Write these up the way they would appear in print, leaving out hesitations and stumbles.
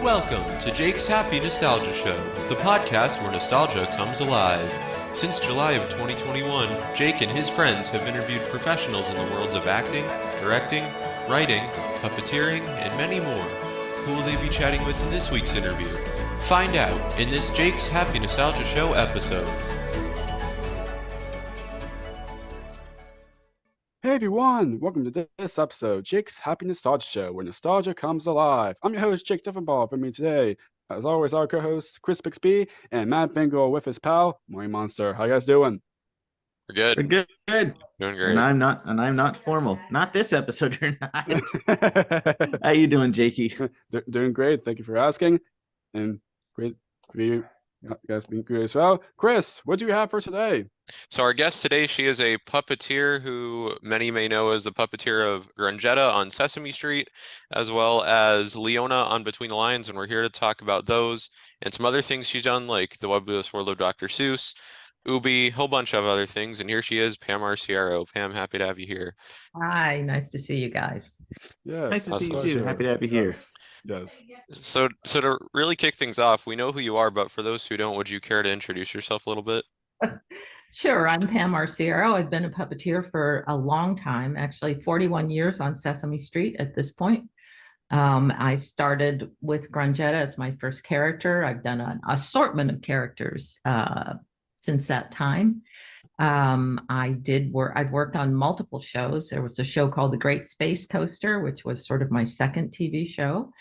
Welcome to Jake's Happy Nostalgia Show, the podcast where nostalgia comes alive. Since July of 2021, Jake and his friends have interviewed professionals in the worlds of acting, directing, writing, puppeteering, and many more. Who will they be chatting with in this week's interview? Find out in this Jake's Happy Nostalgia Show episode. Hey everyone, welcome to this episode, Jake's Happy Nostalgia Show, where nostalgia comes alive. I'm your host, Jake Deffinbaugh. For me today, as always, our co-hosts, Chris Bixby and Matt Bingel with his pal, Telly Monster. How you guys doing? We're good. We're good. Doing great. And I'm not formal. Not this episode, you're not. How you doing, Jakey? Doing great. Thank you for asking. And great to be you guys being good as well. Chris, what do you have for today? So our guest today, she is a puppeteer who many may know as the puppeteer of Grundgetta on Sesame Street, as well as Leona on Between the Lions, and we're here to talk about those and some other things she's done, like The Webulous World of Dr. Seuss, Ubi, whole bunch of other things. And here she is, Pam Arciero. Pam, happy to have you here. Hi, nice to see you guys. Yes, Nice to see you pleasure. too. Happy to have you here. Yes. So to really kick things off, we know who you are, but for those who don't, would you care to introduce yourself a little bit? Sure, I'm Pam Arciero. I've been a puppeteer for a long time, actually 41 years on Sesame Street at this point. I started with Grundgetta as my first character. I've done an assortment of characters since that time. I've worked on multiple shows. There was a show called The Great Space Coaster, which was sort of my second TV show.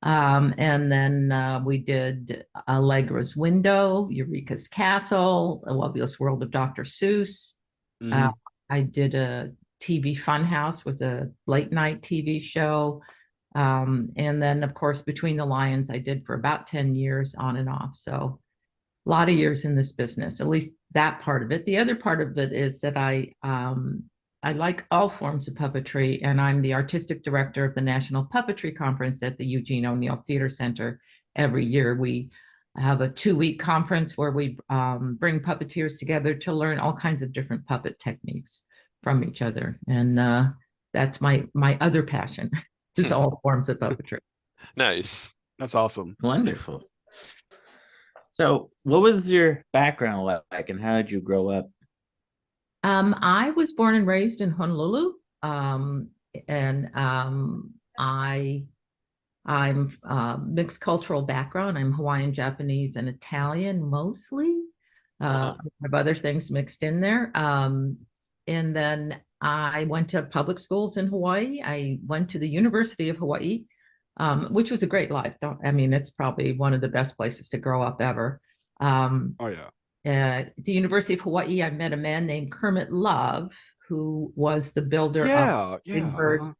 And then we did Allegra's Window, Eureka's Castle, The Webulous World of Dr. Seuss. Mhm. I did a TV Funhouse with a late night TV show. And then, of course, Between the Lions, I did for about 10 years on and off. So a lot of years in this business, at least that part of it. The other part of it is that I like all forms of puppetry, and I'm the artistic director of the National Puppetry Conference at the Eugene O'Neill Theater Center. Every year we have a 2-week conference where we bring puppeteers together to learn all kinds of different puppet techniques from each other. And that's my other passion, is all forms of puppetry. Nice. That's awesome. Wonderful. So, what was your background like, and how did you grow up? I was born and raised in Honolulu, and I'm mixed cultural background. I'm Hawaiian, Japanese, and Italian mostly. I have other things mixed in there. And then I went to public schools in Hawaii. I went to the University of Hawaii, which was a great life. It's probably one of the best places to grow up ever. Oh yeah. At the University of Hawaii, I met a man named Kermit Love, who was the builder of Big Bird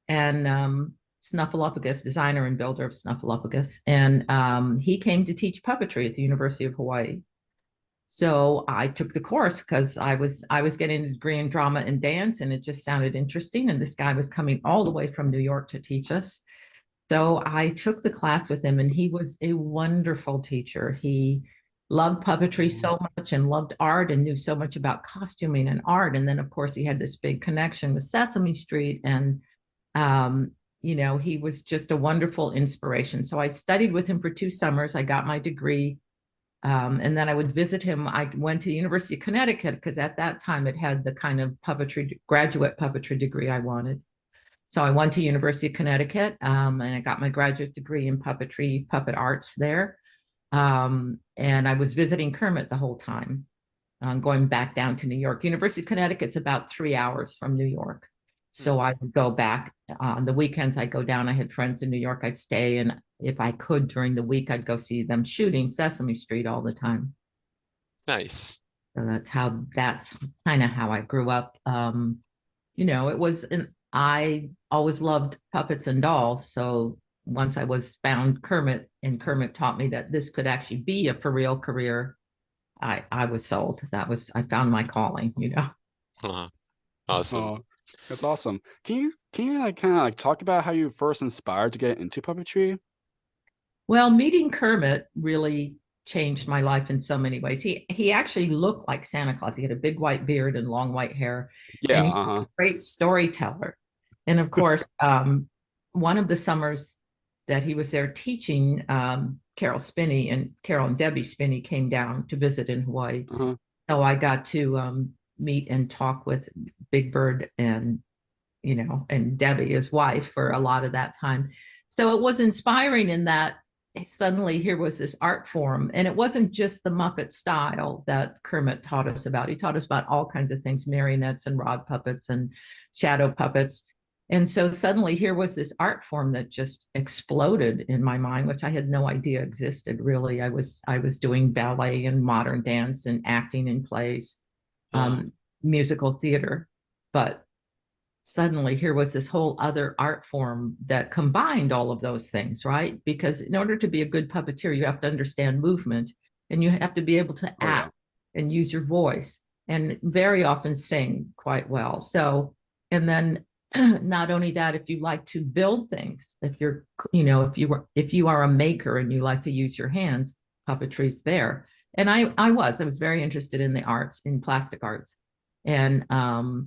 and Snuffleupagus, designer and builder of Snuffleupagus. And he came to teach puppetry at the University of Hawaii. So I took the course because I was getting a degree in drama and dance, and it just sounded interesting. And this guy was coming all the way from New York to teach us. So I took the class with him, and he was a wonderful teacher. He loved puppetry so much and loved art and knew so much about costuming and art. And then, of course, he had this big connection with Sesame Street. And, he was just a wonderful inspiration. So I studied with him for 2 summers. I got my degree. And then I would visit him. I went to the University of Connecticut because at that time it had the kind of graduate puppetry degree I wanted. So I went to University of Connecticut and I got my graduate degree in puppetry, puppet arts there. And I was visiting Kermit the whole time, going back down to New York. University of Connecticut's about 3 hours from New York. So I would go back on the weekends. I'd go down. I had friends in New York. I'd stay. And if I could during the week, I'd go see them shooting Sesame Street all the time. Nice. So that's kind of how I grew up. I always loved puppets and dolls. So once I was found Kermit, and Kermit taught me that this could actually be a for real career, I was sold. I found my calling, Awesome. Oh, that's awesome. Can you like kind of like talk about how you first inspired to get into puppetry? Well, meeting Kermit really changed my life in so many ways. He actually looked like Santa Claus. He had a big white beard and long white hair. Yeah. And he was a great storyteller. And of course, one of the summers that he was there teaching. Carol Spinney and Carol and Debbie Spinney came down to visit in Hawaii. So I got to meet and talk with Big Bird and, and Debbie, his wife, for a lot of that time. So it was inspiring in that suddenly here was this art form, and it wasn't just the Muppet style that Kermit taught us about. He taught us about all kinds of things, marionettes and rod puppets and shadow puppets. And so suddenly here was this art form that just exploded in my mind, which I had no idea existed, really. I was doing ballet and modern dance and acting in plays, musical theater. But suddenly here was this whole other art form that combined all of those things, right? Because in order to be a good puppeteer, you have to understand movement, and you have to be able to act and use your voice, and very often sing quite well. So, and then not only that, if you like to build things, if you are a maker and you like to use your hands, puppetry's there. And I was very interested in the arts, in plastic arts. And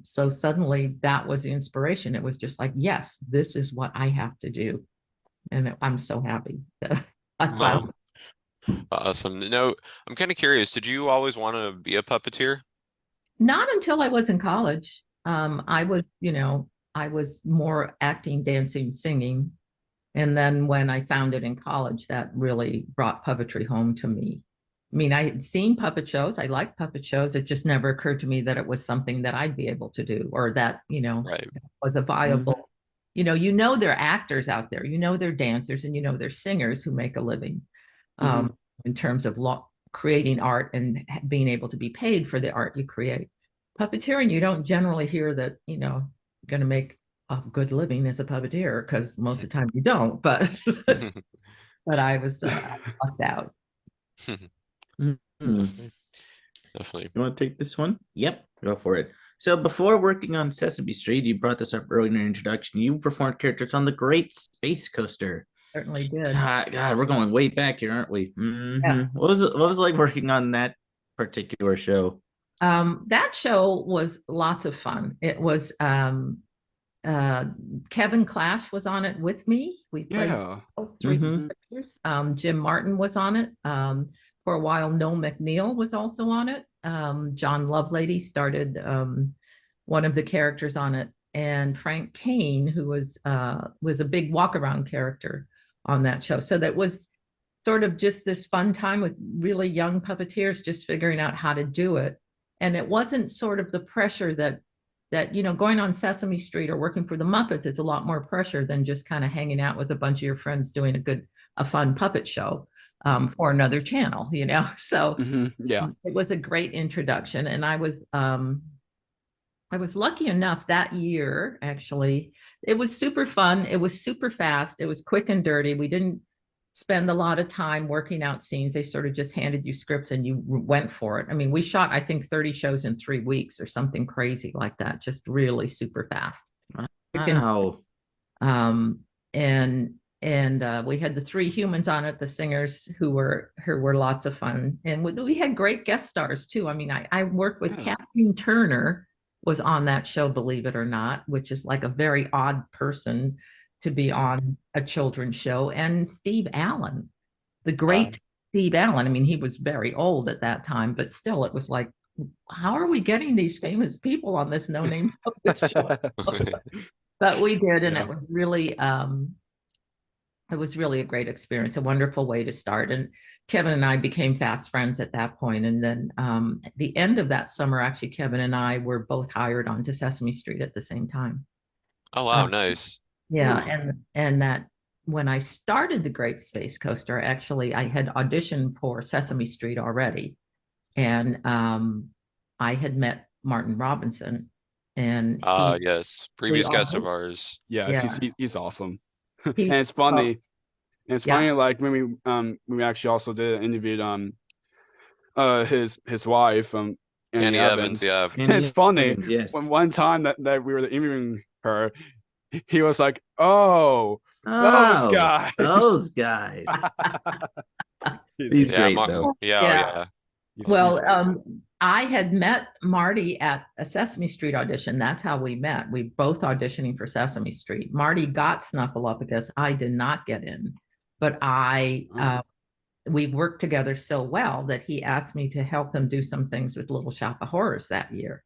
so suddenly that was the inspiration. It was just like, yes, this is what I have to do. And I'm so happy that I found it. Awesome. No, I'm kind of curious. Did you always want to be a puppeteer? Not until I was in college. I was more acting, dancing, singing. And then when I found it in college, that really brought puppetry home to me. I mean, I had seen puppet shows. I liked puppet shows. It just never occurred to me that it was something that I'd be able to do, or that, was a viable, they're actors out there, they're dancers, and they're singers who make a living in terms of creating art and being able to be paid for the art you create. Puppeteering, you don't generally hear that, you're going to make a good living as a puppeteer, because most of the time you don't, but but I was lucked out. Definitely. You want to take this one? Yep, go for it. So before working on Sesame Street, you brought this up earlier in your introduction, you performed characters on the Great Space Coaster. Certainly did. God, we're going way back here, aren't we? Yeah. What was it like working on that particular show? That show was lots of fun. It was Kevin Clash was on it with me. We played three characters. Jim Martin was on it. For a while, Noel McNeil was also on it. John Lovelady started one of the characters on it, and Frank Kane, who was a big walk-around character on that show. So that was sort of just this fun time with really young puppeteers, just figuring out how to do it. And it wasn't sort of the pressure that going on Sesame Street or working for the Muppets, it's a lot more pressure than just kind of hanging out with a bunch of your friends doing a fun puppet show for another channel, So it was a great introduction. And I was lucky enough that year, actually. It was super fun. It was super fast. It was quick and dirty. We didn't spend a lot of time working out scenes. They sort of just handed you scripts and you went for it. I mean, we shot, I think, 30 shows in 3 weeks or something crazy like that, just really super fast. Wow. And we had the 3 humans on it, the singers, who were lots of fun. And we had great guest stars too. I mean, I worked with Kathleen Turner was on that show, believe it or not, which is like a very odd person to be on a children's show. And Steve Allen, the great Steve Allen. I mean, he was very old at that time, but still, it was like, how are we getting these famous people on this no-name show? But we did, and it was really a great experience, a wonderful way to start. And Kevin and I became fast friends at that point. And then at the end of that summer, actually, Kevin and I were both hired onto Sesame Street at the same time. Oh, wow. Nice. Yeah. And that when I started the Great Space Coaster, actually, I had auditioned for Sesame Street already. And I had met Martin Robinson. And yes, previous guest of ours. Yes, he's awesome. And it's funny. Funny, like when we actually also did interviewed his wife Annie Evans. Yeah. And it's funny. Evans, yes. When one time that we were interviewing her, he was like, "Oh, those guys." Those guys. He's great though. Yeah. Well, I had met Marty at a Sesame Street audition. That's how we met. We both auditioning for Sesame Street. Marty got Snuffleupagus. I did not get in, but we worked together so well that he asked me to help him do some things with Little Shop of Horrors that year.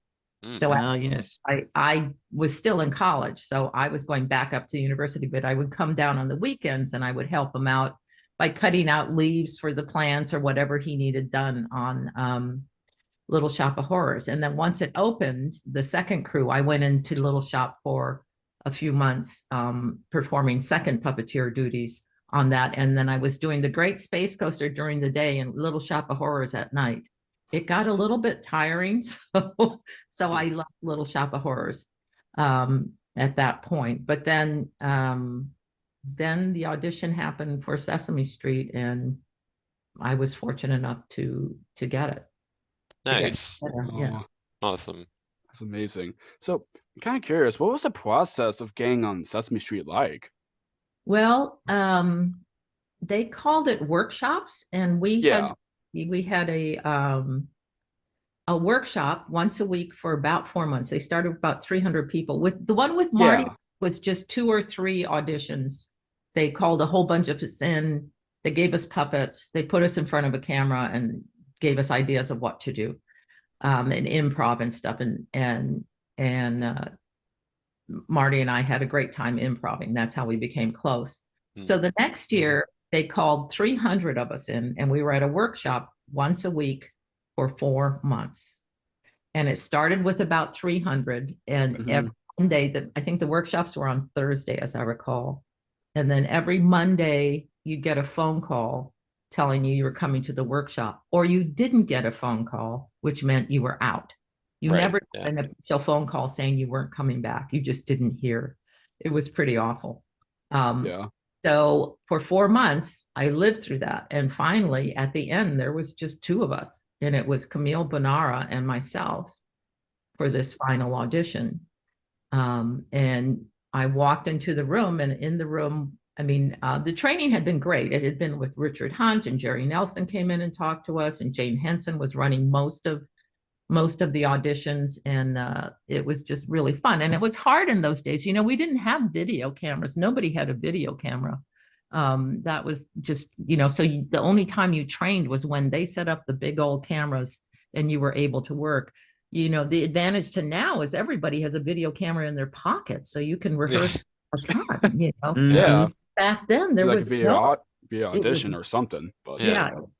So yes, I was still in college, so I was going back up to university, but I would come down on the weekends and I would help him out by cutting out leaves for the plants or whatever he needed done on Little Shop of Horrors. And then once it opened, the second crew, I went into Little Shop for a few months, performing second puppeteer duties on that. And then I was doing the Great Space Coaster during the day and Little Shop of Horrors at night. It got a little bit tiring, so I left Little Shop of Horrors at that point. But then the audition happened for Sesame Street, and I was fortunate enough to get it. Nice. Yeah. Awesome. That's amazing. So I'm kind of curious, what was the process of getting on Sesame Street like? Well, they called it workshops, and we had a workshop once a week for about 4 months. They started with about 300 people. With the one with Marty was just 2 or 3 auditions. They called a whole bunch of us in. They gave us puppets. They put us in front of a camera and gave us ideas of what to do, and improv and stuff. And Marty and I had a great time improving. That's how we became close. So the next year they called 300 of us in, and we were at a workshop once a week for 4 months. And it started with about 300, and every Monday, I think the workshops were on Thursday, as I recall. And then every Monday you'd get a phone call telling you were coming to the workshop, or you didn't get a phone call, which meant you were out. You never got an official phone call saying you weren't coming back. You just didn't hear. It was pretty awful. So for 4 months, I lived through that. And finally, at the end, there was just 2 of us. And it was Camille Bonara and myself for this final audition. And I walked into the room, and in the room, I mean, the training had been great. It had been with Richard Hunt, and Jerry Nelson came in and talked to us, and Jane Henson was running most of the auditions, and it was just really fun. And it was hard in those days. You know, we didn't have video cameras. Nobody had a video camera. That was just, so the only time you trained was when they set up the big old cameras and you were able to work. The advantage to now is everybody has a video camera in their pocket, so you can rehearse a shot, Yeah. Back then there was via audition or something. But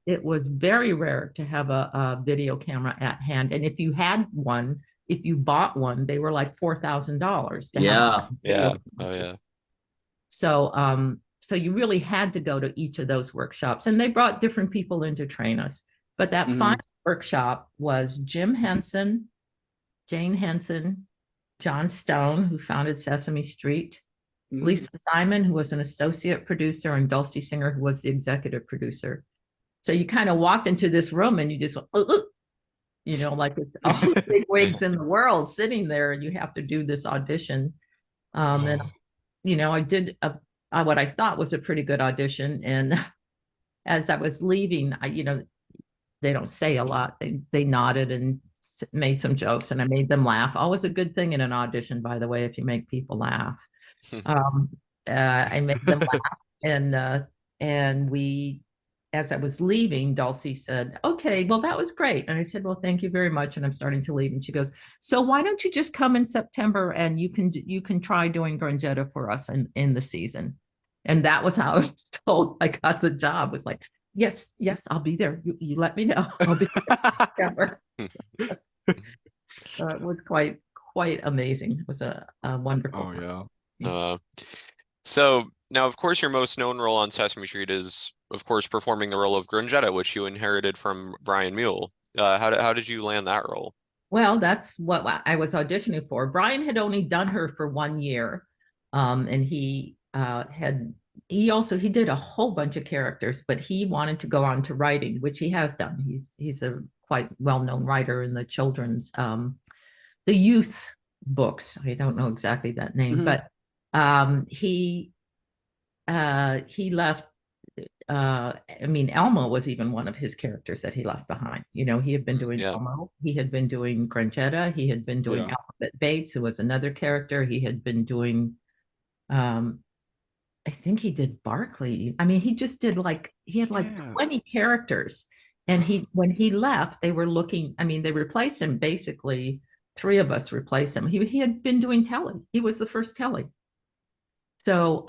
it was very rare to have a video camera at hand. And if you had one, if you bought one, they were like $4,000 to have. Yeah. Oh yeah. So you really had to go to each of those workshops, and they brought different people in to train us. But that final workshop was Jim Henson, Jane Henson, John Stone, who founded Sesame Street, Lisa Simon, who was an associate producer, and Dulcie Singer, who was the executive producer. So you kind of walked into this room and you just went, like it's all the big wigs in the world sitting there, and you have to do this audition. And I did what I thought was a pretty good audition. And as I was leaving, they don't say a lot. They nodded and made some jokes, and I made them laugh. Always a good thing in an audition, by the way, if you make people laugh. I made them laugh, and we, as I was leaving, Dulcie said, "Okay, well, that was great." And I said, "Well, thank you very much." And I'm starting to leave, and she goes, "So why don't you just come in September and you can try doing Grundgetta for us in the season?" And that was how I was told I got the job. It was like, yes, I'll be there. You let me know. I'll be there in September. It was quite amazing. It was a wonderful. Oh yeah. So now, of course, your most known role on Sesame Street is, of course, performing the role of Grundgetta, which you inherited from Brian Mule. How did you land that role? Well, that's what I was auditioning for. Brian had only done her for 1 year, and he did a whole bunch of characters, but he wanted to go on to writing, which he has done. He's a quite well-known writer in the children's, the youth books. I don't know exactly that name, but he left Elmo was even one of his characters that he left behind. He had been doing Elmo, he had been doing Grundgetta, he had been doing Alphabet Bates, who was another character. He had been doing, I think he did Barkley. He just did he had 20 characters. And when he left, they were looking, they replaced him, basically 3 of us replaced him. He had been doing Telly. He was the first Telly. So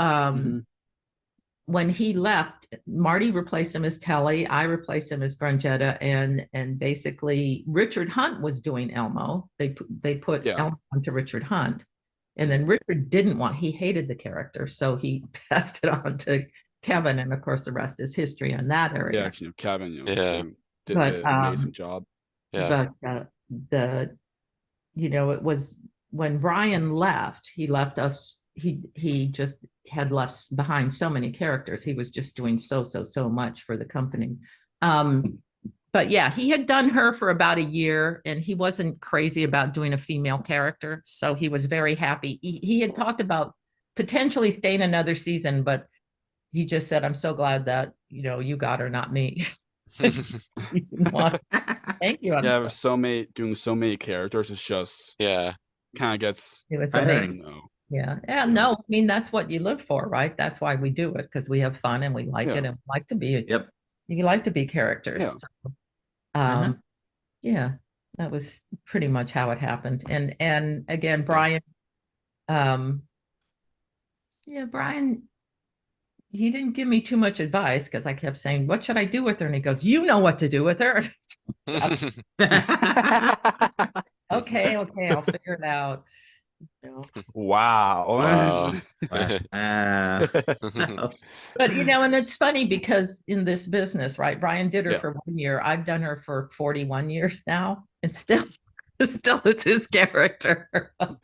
when he left, Marty replaced him as Telly. I replaced him as Grundgetta, and basically Richard Hunt was doing Elmo. They put Elmo onto Richard Hunt, and then Richard he hated the character, so he passed it on to Kevin, and of course the rest is history on that area. Yeah, actually, Kevin, did an amazing job. Yeah. But it was when Brian left. He left us. He just had left behind so many characters. He was just doing so much for the company. But yeah, he had done her for about a year, and he wasn't crazy about doing a female character. So he was very happy. He had talked about potentially staying another season, but he just said, "I'm so glad that you got her, not me." Thank you. Yeah, doing so many characters, it's just kind of gets tiring. Yeah. No, that's what you live for, right? That's why we do it, because we have fun and we like it, and we like to be. You like to be characters. Yeah. So, yeah, that was pretty much how it happened. And again, Brian, Brian, he didn't give me too much advice, because I kept saying, "What should I do with her?" And he goes, "You know what to do with her." Okay, I'll figure it out. Wow. But and it's funny, because in this business, right, Brian did her for 1 year. I've done her for 41 years now, and still it's his character. Oh,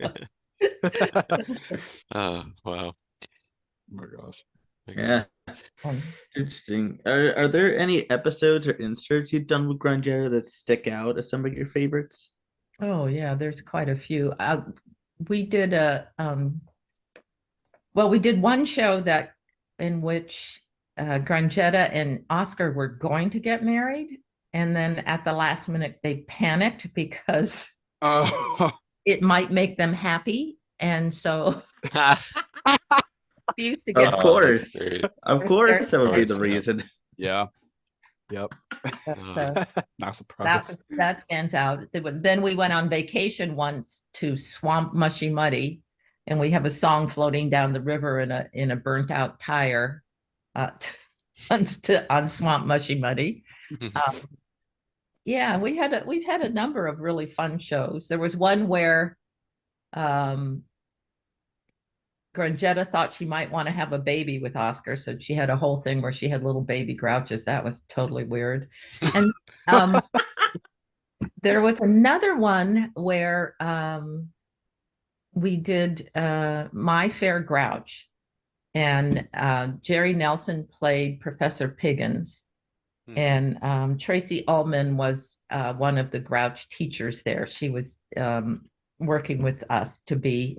wow. Oh my gosh. Yeah. Interesting. Are there any episodes or inserts you've done with Grundgetta that stick out as some of your favorites? Oh yeah, there's quite a few. We did we did one show in which Grundgetta and Oscar were going to get married, and then at the last minute they panicked because it might make them happy, and so to get of course that would be the reason. Yeah. Yep. Not surprised. That stands out. Then we went on vacation once to Swamp Mushy Muddy, and we have a song floating down the river in a burnt out tire on Swamp Mushy Muddy. We've had a number of really fun shows. There was one where Grundgetta thought she might want to have a baby with Oscar, so she had a whole thing where she had little baby grouches. That was totally weird. And there was another one where we did My Fair Grouch, and Jerry Nelson played Professor Piggins, and Tracy Ullman was one of the Grouch teachers there. She was working with us to be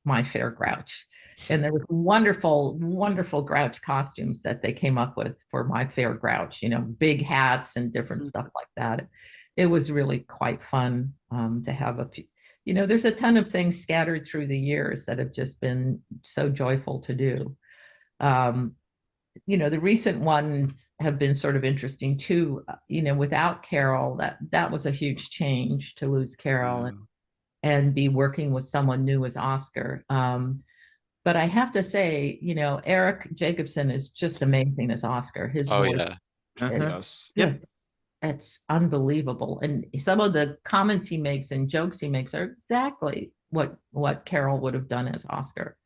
My Fair Grouch, and there was wonderful Grouch costumes that they came up with for My Fair Grouch, big hats and different stuff like that. It was really quite fun to have a few, there's a ton of things scattered through the years that have just been so joyful to do. The recent ones have been sort of interesting too. Without Carol, that was a huge change to lose Carol and be working with someone new as Oscar. But I have to say, Eric Jacobson is just amazing as Oscar. His voice, Yes. Yep. It's unbelievable. And some of the comments he makes and jokes he makes are exactly what Carol would have done as Oscar.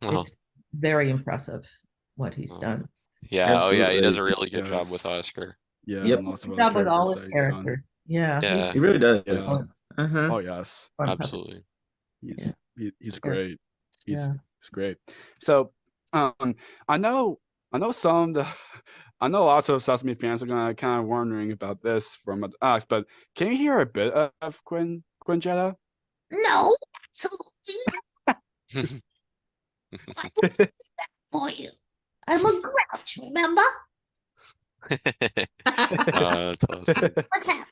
It's very impressive what he's done. Yeah. Absolutely. Oh yeah, he does a really good job with Oscar. Yeah. Yep. Good job with all his characters. Yeah. He really does. Yeah. Uh-huh. Oh yes. Absolutely. He's great. He's great. So I know lots of Sesame fans are gonna kind of wondering about this from us, but can you hear a bit of Grundgetta? No, absolutely not. I will do that for you. I'm a Grouch, remember? That's awesome. What's happening?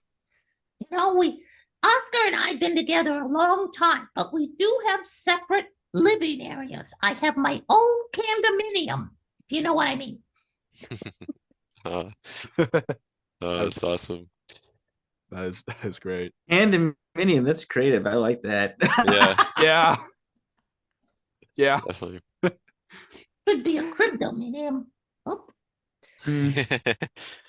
Oscar and I have been together a long time, but we do have separate living areas. I have my own condominium, if you know what I mean. That's awesome. That is great. Condominium, that's creative. I like that. Yeah. Yeah. Definitely. Could be a cryptominium. Oh.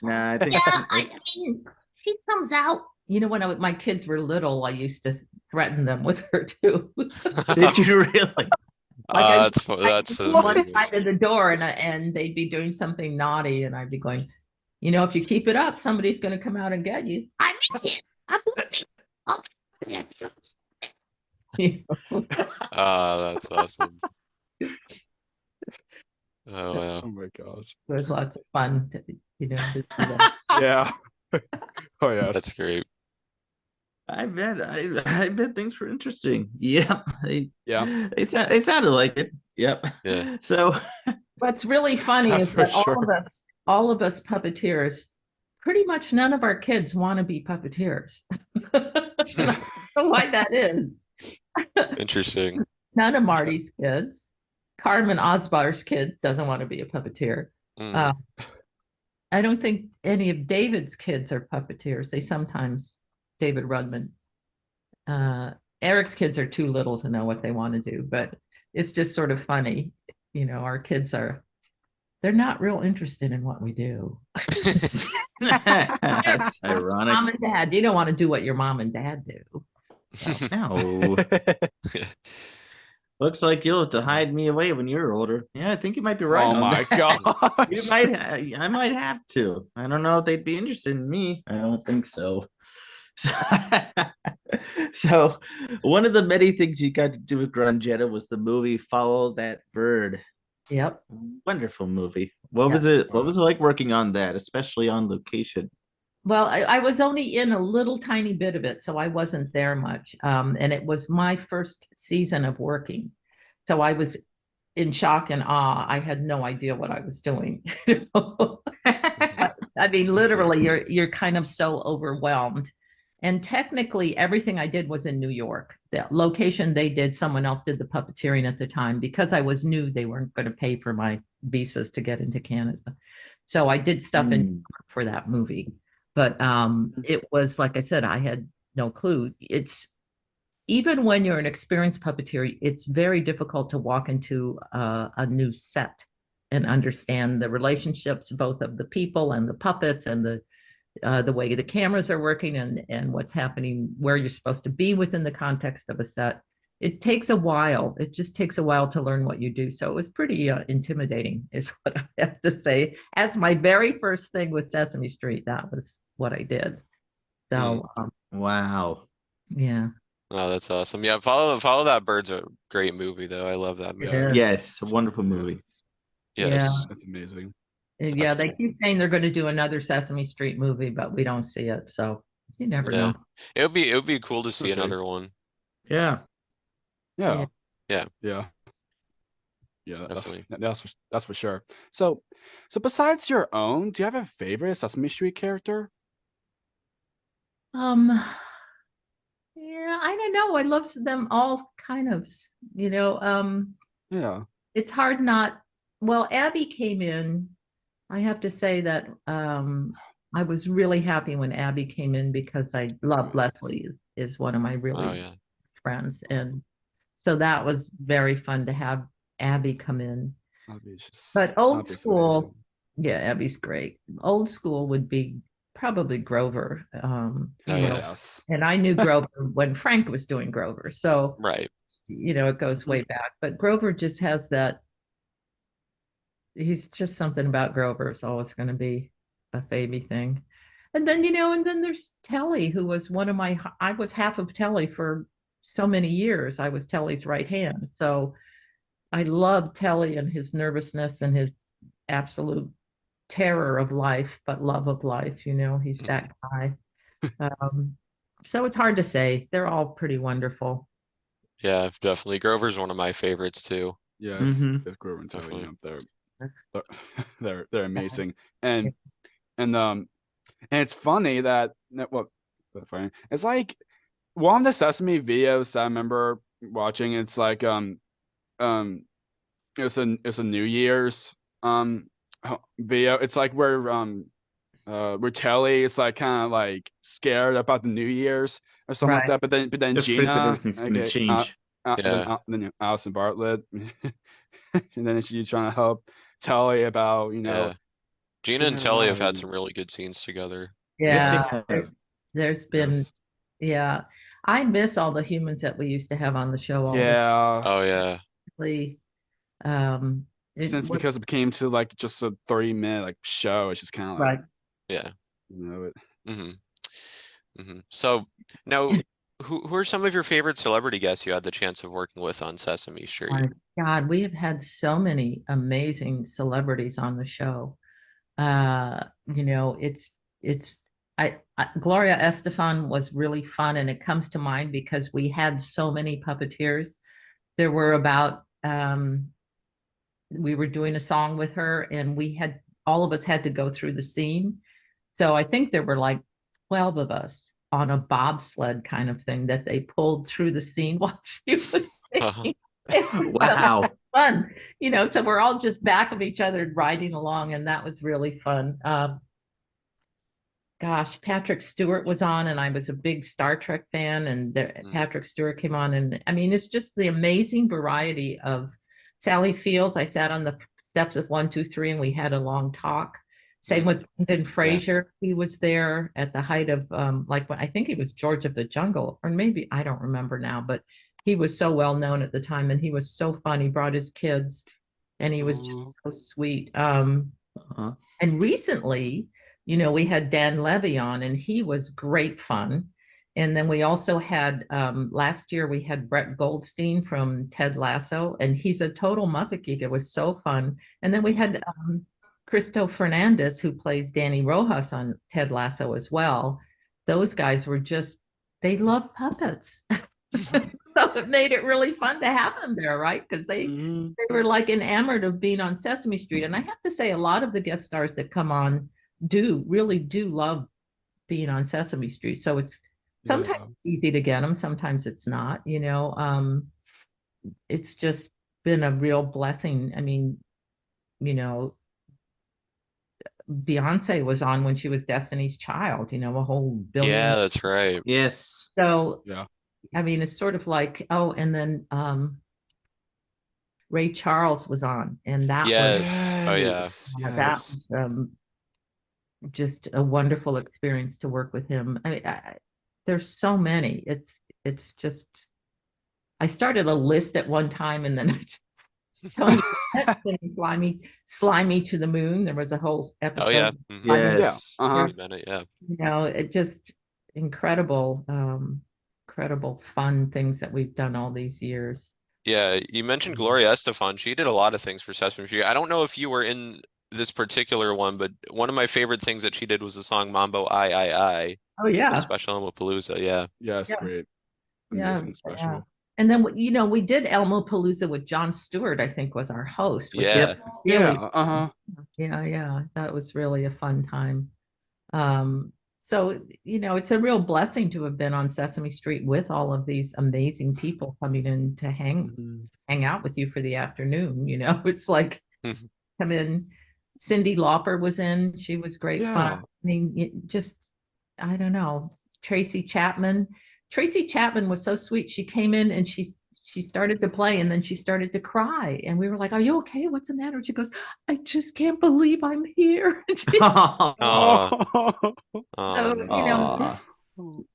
Nah, I think. Yeah, I mean, she comes out. When my kids were little, I used to threaten them with her too. Did you really? That's one side of the door, and they'd be doing something naughty, and I'd be going, if you keep it up, somebody's going to come out and get you. I'm it. That's awesome. Oh wow. Oh my gosh. There's lots of fun to do that. Yeah. Oh yeah. That's great. I bet things were interesting. Yeah. They sounded like it. Yep. Yeah. So what's really funny is that all of us puppeteers, pretty much none of our kids want to be puppeteers. I don't know why that is. Interesting. None of Marty's kids. Carmen Osbar's kid doesn't want to be a puppeteer. I don't think any of David's kids are puppeteers. They sometimes, David Rudman. Eric's kids are too little to know what they want to do, but it's just sort of funny. Our kids they're not real interested in what we do. That's ironic. Mom and dad, you don't want to do what your mom and dad do. So, no. Looks like you'll have to hide me away when you're older. Yeah, I think you might be right. Oh my god! I might have to. I don't know if they'd be interested in me. I don't think so. So one of the many things you got to do with Grundgetta was the movie Follow That Bird. Yep. Wonderful movie. What was it like working on that, especially on location? Well, I was only in a little tiny bit of it, so I wasn't there much. And it was my first season of working. So I was in shock and awe. I had no idea what I was doing. I mean, literally, you're kind of so overwhelmed. And technically, everything I did was in New York. The location they did, someone else did the puppeteering at the time. Because I was new, they weren't going to pay for my visas to get into Canada. So I did stuff in New York for that movie. But it was, like I said, I had no clue. It's even when you're an experienced puppeteer, it's very difficult to walk into a new set and understand the relationships, both of the people and the puppets, and the way the cameras are working, and what's happening, where you're supposed to be within the context of a set. It takes a while. It just takes a while to learn what you do. So it was pretty intimidating, is what I have to say. As my very first thing with Sesame Street, that was what I did. So wow. Yeah. Oh, that's awesome. Yeah, Follow That Bird's a great movie though. I love that movie. Yes, a wonderful movie. Yes. Yeah. That's amazing. Yeah, they keep saying they're going to do another Sesame Street movie, but we don't see it. So you never know. It would be cool to see another one. Yeah. Yeah. Definitely. That's for sure. So besides your own, do you have a favorite Sesame Street character? Yeah, I don't know. I love them all kind of, Yeah. It's hard not. Well, Abby came in. I have to say that I was really happy when Abby came in, because I love Leslie, is one of my really friends. And so that was very fun to have Abby come in. But old school, Abby's great. Old school would be probably Grover. Yes. And I knew Grover when Frank was doing Grover. So, right. It goes way back. But Grover just has that. He's just something about Grover. It's always going to be a baby thing. And then, and then there's Telly, who was I was half of Telly for so many years. I was Telly's right hand. So I loved Telly and his nervousness and his absolute terror of life, but love of life. He's that guy. So it's hard to say. They're all pretty wonderful. Yeah, definitely. Grover's one of my favorites too. Yes, Grover and Telly. They're amazing. And and it's funny that funny. It's like one of the Sesame videos that I remember watching. It's like it's a New Year's video. It's like where Telly is like kind of like scared about the New Year's or something like that. But then Gina, everything's gonna change. then Allison Bartlett, and then she's trying to help Telly about Gina and Telly have had some really good scenes together. Yeah, there's been I miss all the humans that we used to have on the show. Oh yeah. Because it became to like just a 30-minute like show, it's just kind of like So now, who are some of your favorite celebrity guests you had the chance of working with on Sesame Street? My God, we have had so many amazing celebrities on the show. Gloria Estefan was really fun, and it comes to mind because we had so many puppeteers. There were about we were doing a song with her, and all of us had to go through the scene. So I think there were like 12 of us on a bobsled kind of thing that they pulled through the scene while she was singing. Wow. Fun, so we're all just back of each other riding along, and that was really fun. Gosh, Patrick Stewart was on, and I was a big Star Trek fan, and Patrick Stewart came on, and I mean, it's just the amazing variety of Sally Fields. I sat on the steps of 1, 2, 3, and we had a long talk. Same with Brendan Fraser. He was there at the height of I think he was George of the Jungle, or maybe I don't remember now, but he was so well known at the time, and he was so fun. He brought his kids, and he was just so sweet. And recently, we had Dan Levy on, and he was great fun. And then we also had last year we had Brett Goldstein from Ted Lasso, and he's a total Muppet geek. It was so fun. And then we had Cristo Fernandez, who plays Danny Rojas on Ted Lasso as well. Those guys were they love puppets. So it made it really fun to have them there, right? Because they were like enamored of being on Sesame Street. And I have to say, a lot of the guest stars that come on really do love being on Sesame Street. So it's sometimes easy to get them, sometimes it's not. It's just been a real blessing. I mean, Beyonce was on when she was Destiny's Child, a whole billion. Yeah, that's right. Yes. So I mean, it's sort of like, and then Ray Charles was on, and that was that was just a wonderful experience to work with him. I mean, there's so many. It's just, I started a list at one time, and then Fly Me to the Moon. There was a whole episode. Oh yeah. Yes. It just incredible fun things that we've done all these years. Yeah, you mentioned Gloria Estefan. She did a lot of things for Sesame Street. I don't know if you were in this particular one, but one of my favorite things that she did was the song Mambo I. Oh yeah. Special Elmo-Palooza. Yeah. Yes, great. Amazing special. Yeah. And then we did Elmo-Palooza with Jon Stewart, I think, was our host. Yeah. Yeah. That was really a fun time. So, it's a real blessing to have been on Sesame Street with all of these amazing people coming in to hang out with you for the afternoon. It's like, come in. Cyndi Lauper was in. She was great fun. I mean, I don't know. Tracy Chapman was so sweet. She came in and she started to play, and then she started to cry, and we were like, "Are you okay? What's the matter?" She goes, "I just can't believe I'm here." So,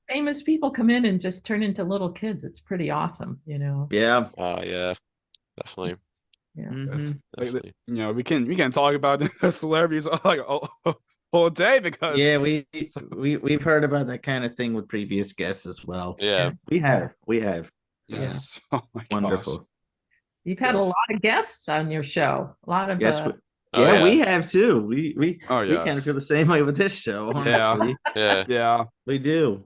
famous people come in and just turn into little kids. It's pretty awesome, Yeah. Yeah, definitely. Yeah. Definitely. We can talk about the celebrities like whole day, because we've heard about that kind of thing with previous guests as well. Yeah. We have. Yes. Oh my gosh. Wonderful. You've had a lot of guests on your show. A lot of we have too. We kind of feel the same way with this show, honestly. Yeah. We do.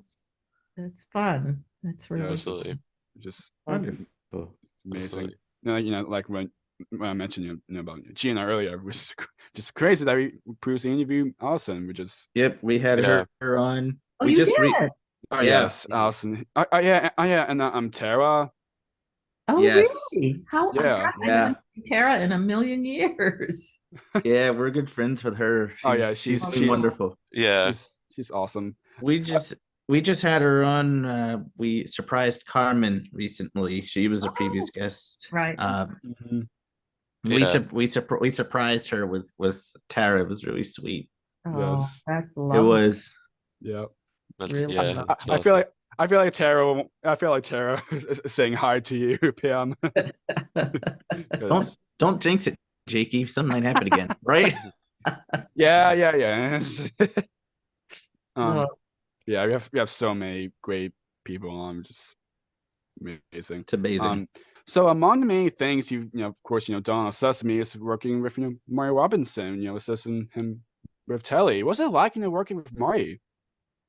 That's fun. That's really absolutely just wonderful. It's amazing. Like when I mentioned about Gina earlier, which is just crazy that we previously interviewed Allison, which is we had her on. Oh, we you just did? Yes, Allison. And Tara. Oh, yes. Really? How? Yeah. Gosh, I haven't seen Tara in a million years. Yeah, we're good friends with her. She's wonderful. Yeah, she's awesome. We just had her on. We surprised Carmen recently. She was a previous guest. Right. We surprised her with Tara. It was really sweet. Oh, Yes. that's lovely. It was. Yeah. that's Really? yeah. That's I feel like Tara is saying hi to you, Pam. Don't jinx it, Jakey. Something might happen again, right? Yeah. Oh. We have so many great people on, just amazing. It's amazing. So among the many things of course, done on Sesame is working with Marty Robinson, assisting him with Telly. What's it like, working with Marty?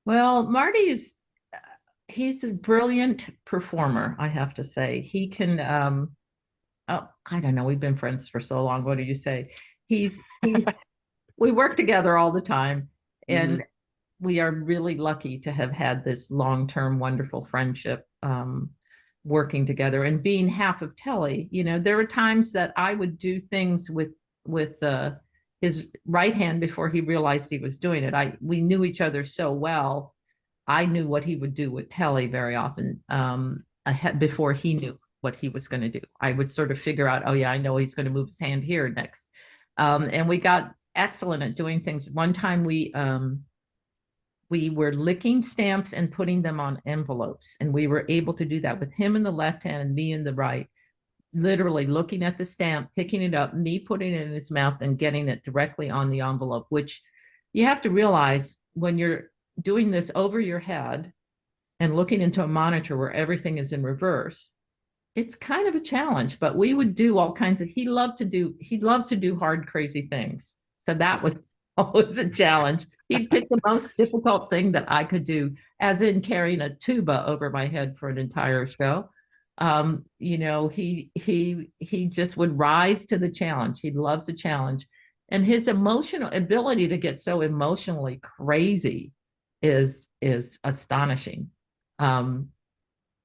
Well, Marty he's a brilliant performer, I have to say. He can I don't know, we've been friends for so long. What do you say? He's we work together all the time, and we are really lucky to have had this long-term wonderful friendship, working together and being half of Telly. There were times that I would do things with his right hand before he realized he was doing it. We knew each other so well. I knew what he would do with Telly very often, before he knew what he was going to do. I would sort of figure out, oh yeah, I know he's going to move his hand here next. And we got excellent at doing things. One time we were licking stamps and putting them on envelopes, and we were able to do that with him in the left hand and me in the right, literally looking at the stamp, picking it up, me putting it in his mouth and getting it directly on the envelope, which you have to realize when you're doing this over your head and looking into a monitor where everything is in reverse. It's kind of a challenge, but we would do all kinds of, he loves to do hard, crazy things. So that was always a challenge. He'd pick the most difficult thing that I could do, as in carrying a tuba over my head for an entire show. He just would rise to the challenge. He loves the challenge. And his emotional ability to get so emotionally crazy is astonishing.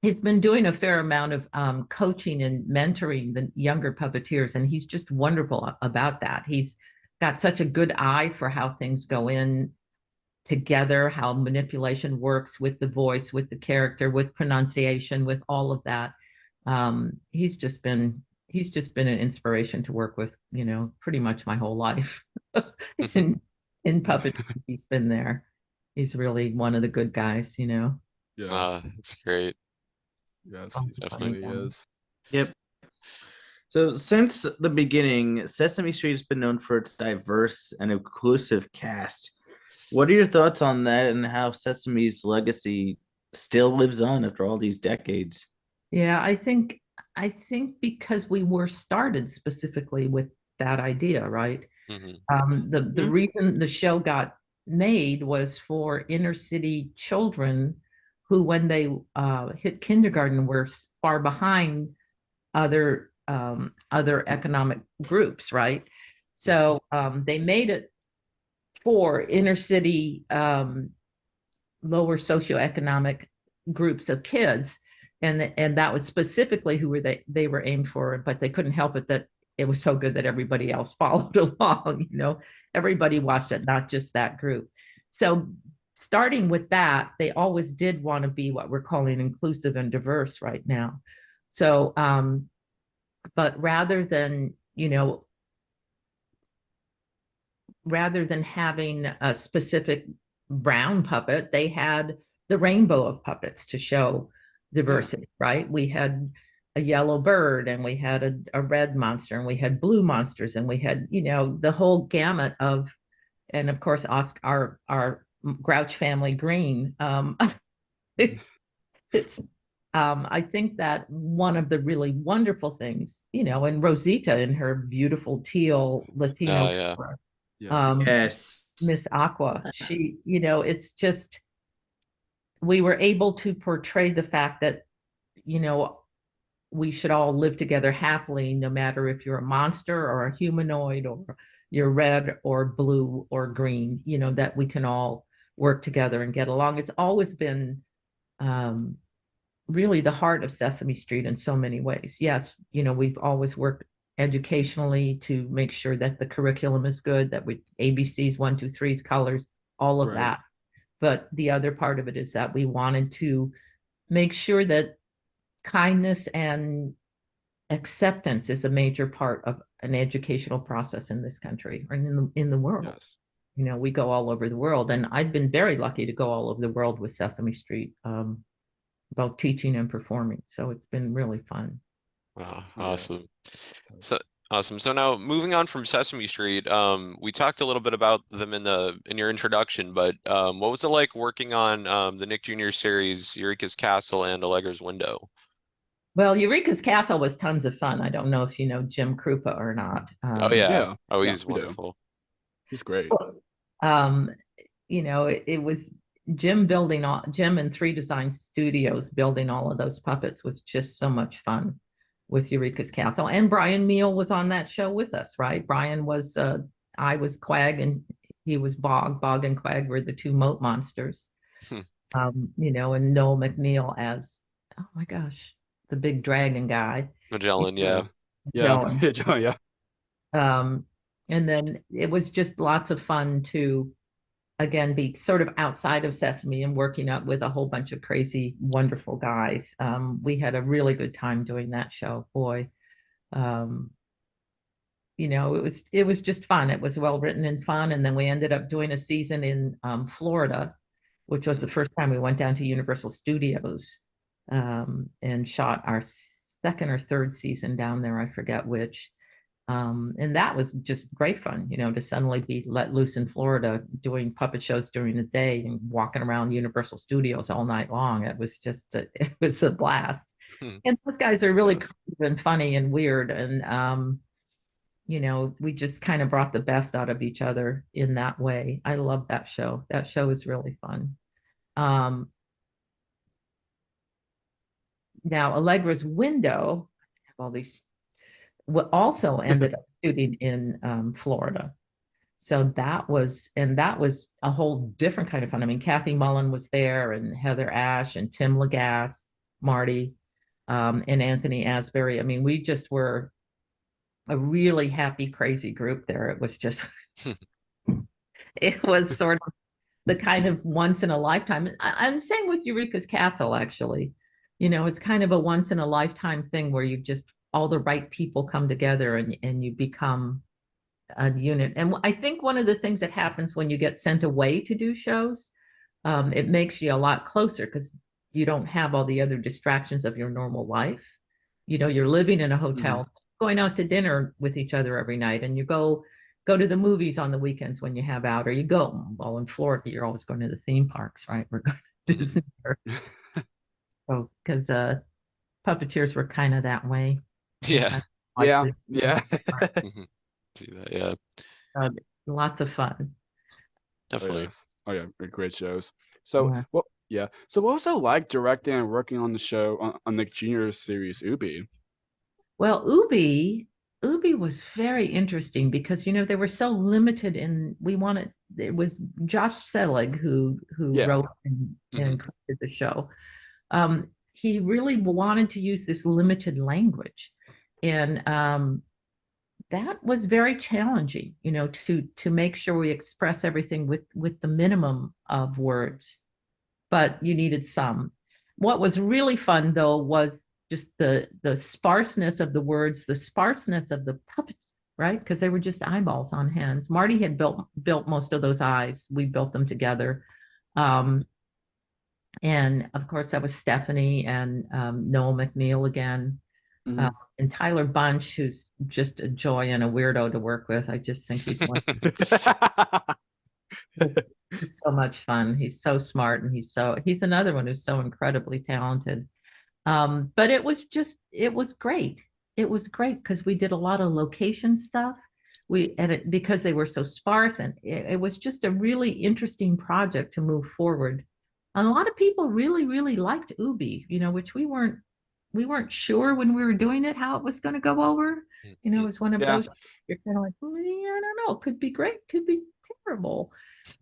He's been doing a fair amount of coaching and mentoring the younger puppeteers, and he's just wonderful about that. He's got such a good eye for how things go in together, how manipulation works with the voice, with the character, with pronunciation, with all of that. He's just been an inspiration to work with, pretty much my whole life. in puppetry, he's been there. He's really one of the good guys, Yeah. That's great. Yes, he definitely is. Yep. So since the beginning, Sesame Street has been known for its diverse and inclusive cast. What are your thoughts on that, and how Sesame's legacy still lives on after all these decades? Yeah, I think because we were started specifically with that idea, right? The reason the show got made was for inner city children who, when they hit kindergarten, were far behind other economic groups, right? So they made it for inner city, lower socioeconomic groups of kids, and that was specifically who they were aimed for. But they couldn't help it that it was so good that everybody else followed along. Everybody watched it, not just that group. So starting with that, they always did want to be what we're calling inclusive and diverse right now. So, but rather than having a specific brown puppet, they had the rainbow of puppets to show diversity, right? We had a yellow bird, and we had a red monster, and we had blue monsters, and we had, the whole gamut of, and of course, Oscar, our Grouch family green. I think that one of the really wonderful things, and Rosita in her beautiful teal Latino color, Yes, Miss Aqua, she, it's just, we were able to portray the fact that, we should all live together happily, no matter if you're a monster or a humanoid or you're red or blue or green, that we can all work together and get along. It's always been really the heart of Sesame Street in so many ways. Yes, we've always worked educationally to make sure that the curriculum is good, that we ABCs, 1, 2, 3s, colors, all of that. But the other part of it is that we wanted to make sure that kindness and acceptance is a major part of an educational process in this country or in the world. Yes. We go all over the world, and I've been very lucky to go all over the world with Sesame Street, both teaching and performing. So it's been really fun. Wow, awesome. So awesome. So now moving on from Sesame Street, we talked a little bit about them in your introduction, but what was it like working on the Nick Jr. series, Eureka's Castle and Allegra's Window? Well, Eureka's Castle was tons of fun. I don't know if you know Jim Krupa or not. Oh yeah. Yeah. Oh, he's we do. wonderful. He's great. It was Jim and 3 Design Studios building all of those puppets was just so much fun with Eureka's Castle. And Brian Meal was on that show with us, right? Brian was, I was Quag and he was Bog. Bog and Quag were the 2 moat monsters. And Noel McNeil as, oh my gosh, the big dragon guy. Magellan, yeah. Yeah. Yeah. And then it was just lots of fun to, again, be sort of outside of Sesame and working up with a whole bunch of crazy, wonderful guys. We had a really good time doing that show. Boy, it was just fun. It was well written and fun. And then we ended up doing a season in Florida, which was the first time we went down to Universal Studios and shot our 2nd or 3rd season down there. I forget which. And that was just great fun, to suddenly be let loose in Florida doing puppet shows during the day and walking around Universal Studios all night long. It was just, it was a blast. And those guys are really kind and funny and weird. And, we just kind of brought the best out of each other in that way. I love that show. That show is really fun. Now, Allegra's Window, I have all these, also ended up shooting in Florida. So that was a whole different kind of fun. I mean, Kathy Mullen was there and Heather Ash and Tim Lagasse, Marty, and Anthony Asbury. I mean, we just were a really happy, crazy group there. It was just, it was sort of the kind of once in a lifetime. I'm saying with Eureka's Castle, actually, it's kind of a once in a lifetime thing where you just, all the right people come together and you become a unit. And I think one of the things that happens when you get sent away to do shows, it makes you a lot closer because you don't have all the other distractions of your normal life. You're living in a hotel, going out to dinner with each other every night, and you go to the movies on the weekends when you have out, or you go, well, in Florida, you're always going to the theme parks, right? We're going to Disney. So, because the Puppeteers were kind of that way. Yeah. Yeah. See that, yeah. Lots of fun. Definitely. Oh yeah, great shows. So So what was it like directing and working on the show on Nick Jr.'s series Ubi? Well, Ubi was very interesting because they were so limited in it was Josh Selig who wrote and created the show. He really wanted to use this limited language. And that was very challenging, to make sure we express everything with the minimum of words, but you needed some. What was really fun, though, was just the sparseness of the words, the sparseness of the puppets, right? Because they were just eyeballs on hands. Marty had built most of those eyes. We built them together. And of course, that was Stephanie and Noel McNeil again. And Tyler Bunch, who's just a joy and a weirdo to work with. I just think he's so much fun. He's so smart, and he's another one who's so incredibly talented. But it was great. It was great because we did a lot of location stuff. Because they were so sparse, and it was just a really interesting project to move forward. And a lot of people really, really liked Ubi, which we weren't sure when we were doing it how it was going to go over. You know, it was one of Yeah. those you're kind of like, "Well, yeah, I don't know, could be great, could be terrible."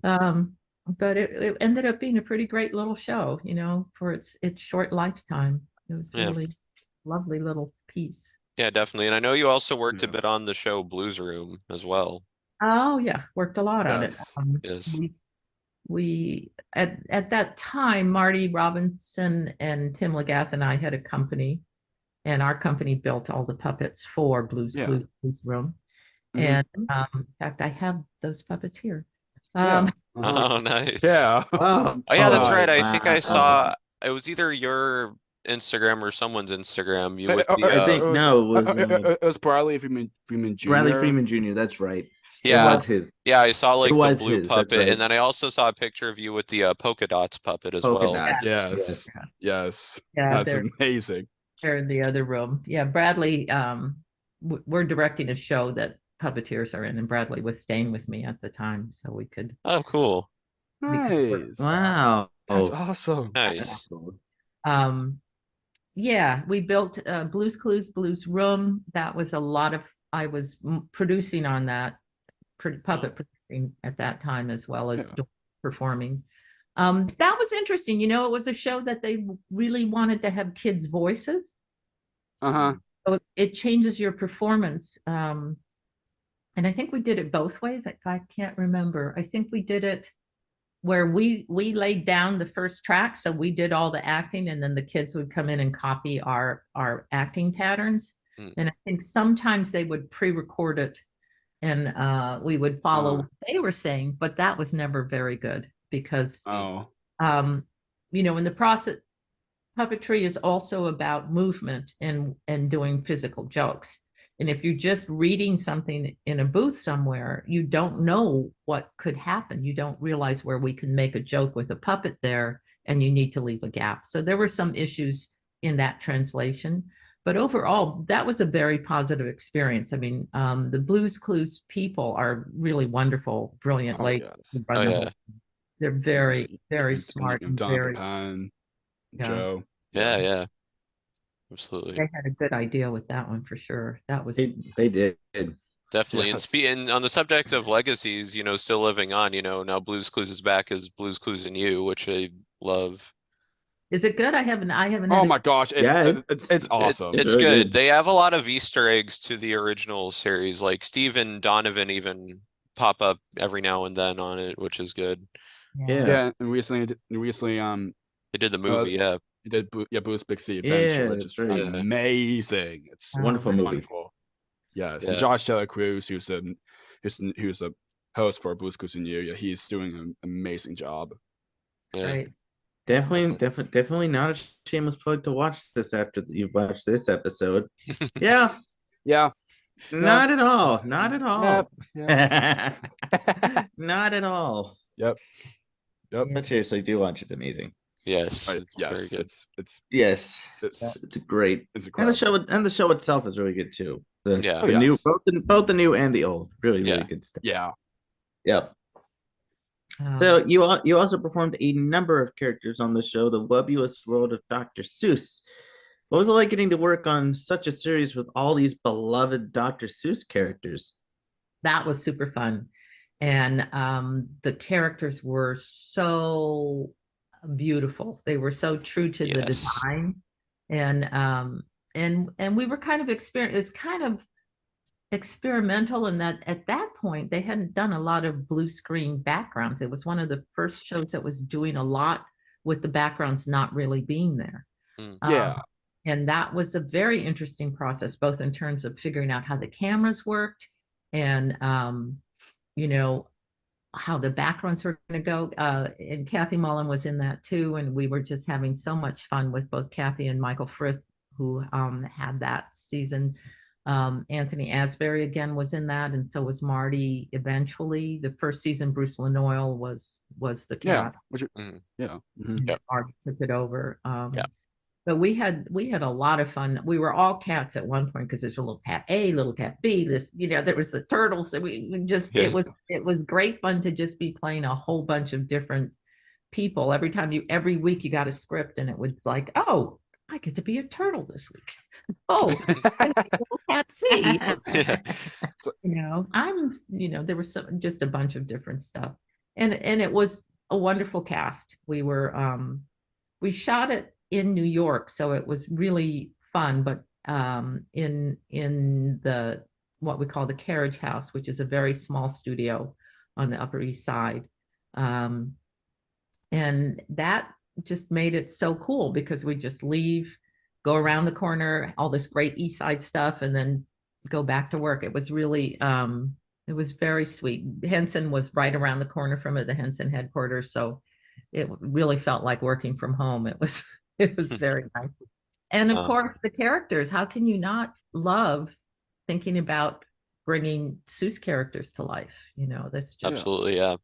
But it ended up being a pretty great little show, you know, for its short lifetime. It was Yeah. really lovely little piece. Yeah, definitely. And I know you also worked a Yeah. bit on the show Blues Room as well. Oh yeah, worked a lot on it. Yes. Yes. We at that time, Marty Robinson and Tim Legath and I had a company, and our company built all the puppets for Blues Yeah. Clues Blues Room. Mhm. And in fact, I have those puppets here. Yeah. Oh, nice. Yeah. Oh, Oh, yeah, that's Oh, right. I think I wow. saw it was either your Instagram or someone's Instagram. You with I the think no, it was it was Bradley Freeman Jr. Bradley Freeman Jr. That's right. Yeah. It was his. Yeah, I saw like It the was blue his, that's puppet, right. and then I also saw a picture of you with the polka dots puppet as Polka well. dots. Yes. Yes. Yeah, That's amazing. they're in the other room. Yeah, Bradley. We're directing a show that puppeteers are in, and Bradley was staying with me at the time, so we could. Oh, cool. Nice. Wow. That's awesome. Nice. Yeah, we built Blues Clues Blues Room. That was a lot of. I was producing on that, puppet producing at that time, as well as performing. That was interesting. You know, it was a show that they really wanted to have kids' voices. So it changes your performance. And I think we did it both ways. I can't remember. I think we did it where we laid down the first track, so we did all the acting, and then the kids would come in and copy our acting patterns. And I think sometimes they would pre-record it, and we would follow what they were saying, but that was never very good because you know, in the process, puppetry is also about movement and doing physical jokes. And if you're just reading something in a booth somewhere, you don't know what could happen. You don't realize where we can make a joke with a puppet there, and you need to leave a gap. So there were some issues in that translation. But overall, that was a very positive experience. I mean, the Blues Clues people are really wonderful, brilliant ladies. Oh, yeah. They're very, very smart. And Jonathan very, Penn, Joe. Yeah. Absolutely. They had a good idea with that one for sure. That was they did. Definitely. Yes. And on the subject of legacies, you know, still living on, you know, now Blues Clues is back as Blues Clues and You, which I love. Is it good? I haven't. Oh my gosh! It's awesome. It's really good. good. They have a lot of Easter eggs to the original series. Like Steve and Donovan even pop up every now and then on it, which is good. Yeah, and recently, they did the movie. Yeah, they did Blues Bixby Adventure, Yeah, which that's is right. amazing. It's Wonderful movie. wonderful. Yes, Yeah. and Josh Taylor Cruz, who's a host for Blues Clues and You. Yeah, he's doing an amazing job. yeah. Right. Definitely not a shameless plug to watch this after you've watched this episode. Yeah. Yeah. Not at all. Not at all. Yep. Not at all. Yep. But seriously, do watch. It's amazing. Yes. Right, It's very good. Yes. It's great. It's And incredible. the show itself is really good too. The Yeah. Oh, new, yes. both the new and the old. Really Yeah. good stuff. Yeah. Yep. So you also performed a number of characters on the show, The Webulous World of Dr. Seuss. What was it like getting to work on such a series with all these beloved Dr. Seuss characters? That was super fun. And the characters were so beautiful. They were so true to the design. And we were kind of experimental in that at that point they hadn't done a lot of blue screen backgrounds. It was one of the first shows that was doing a lot with the backgrounds not really being there. Yeah. And that was a very interesting process, both in terms of figuring out how the cameras worked and you know, how the backgrounds were going to go. And Kathy Mullen was in that too, and we were just having so much fun with both Kathy and Michael Frith, who had that season. Anthony Asbury again was in that, and so was Marty. Eventually, the first season, Bruce Lanoil was the cat. Marty took it over. But we had a lot of fun. We were all cats at one point because there's a little cat A, little cat B. This, you know, there was the turtles that we just. It was great fun to just be playing a whole bunch of different people. Every week you got a script, and it was like, oh, I get to be a turtle this week. Oh, people can't see. Yeah. There was just a bunch of different stuff. And it was a wonderful cast. We shot it in New York, so it was really fun, but in the what we call the Carriage House, which is a very small studio on the Upper East Side. And that just made it so cool because we just leave, go around the corner, all this great East Side stuff, and then go back to work. It was really, it was very sweet. Henson was right around the corner from it, the Henson headquarters. So it really felt like working from home. It was very nice. And of course, the characters, how can you not love thinking about bringing Seuss characters to life? That's just absolutely, yeah.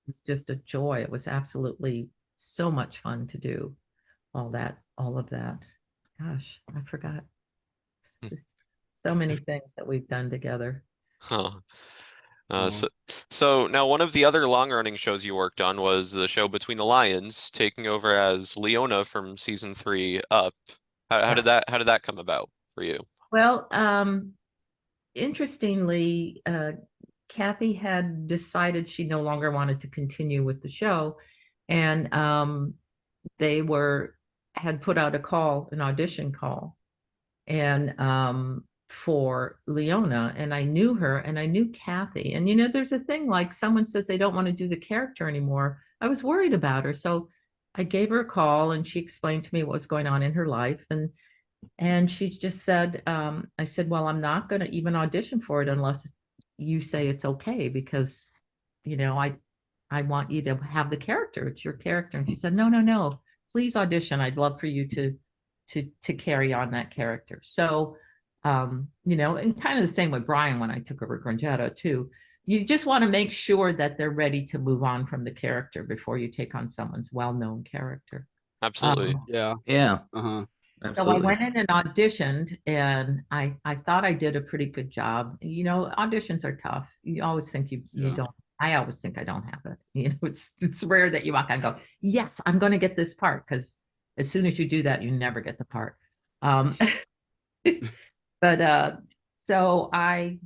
It's just a joy. It was absolutely so much fun to do all of that. Gosh, I forgot. So many things that we've done together. Huh. So now one of the other long-running shows you worked on was the show Between the Lions, taking over as Leona from season 3 up. How did that come about for you? Well, interestingly, Kathy had decided she no longer wanted to continue with the show, and they had put out an audition call, and for Leona, and I knew her and I knew Kathy, and there's a thing like someone says they don't want to do the character anymore. I was worried about her, so I gave her a call and she explained to me what was going on in her life, and she just said, I said, well, I'm not going to even audition for it unless you say it's okay, because I want you to have the character. It's your character. And she said, no, please audition. I'd love for you to carry on that character. So and kind of the same with Brian when I took over Grundgetta too. You just want to make sure that they're ready to move on from the character before you take on someone's well-known character. Absolutely. Yeah. So I went in and auditioned, and I thought I did a pretty good job. Auditions are tough. You always think you don't. I always think I don't have it. It's rare that you walk out and go, yes, I'm going to get this part, because as soon as you do that, you never get the part. But so I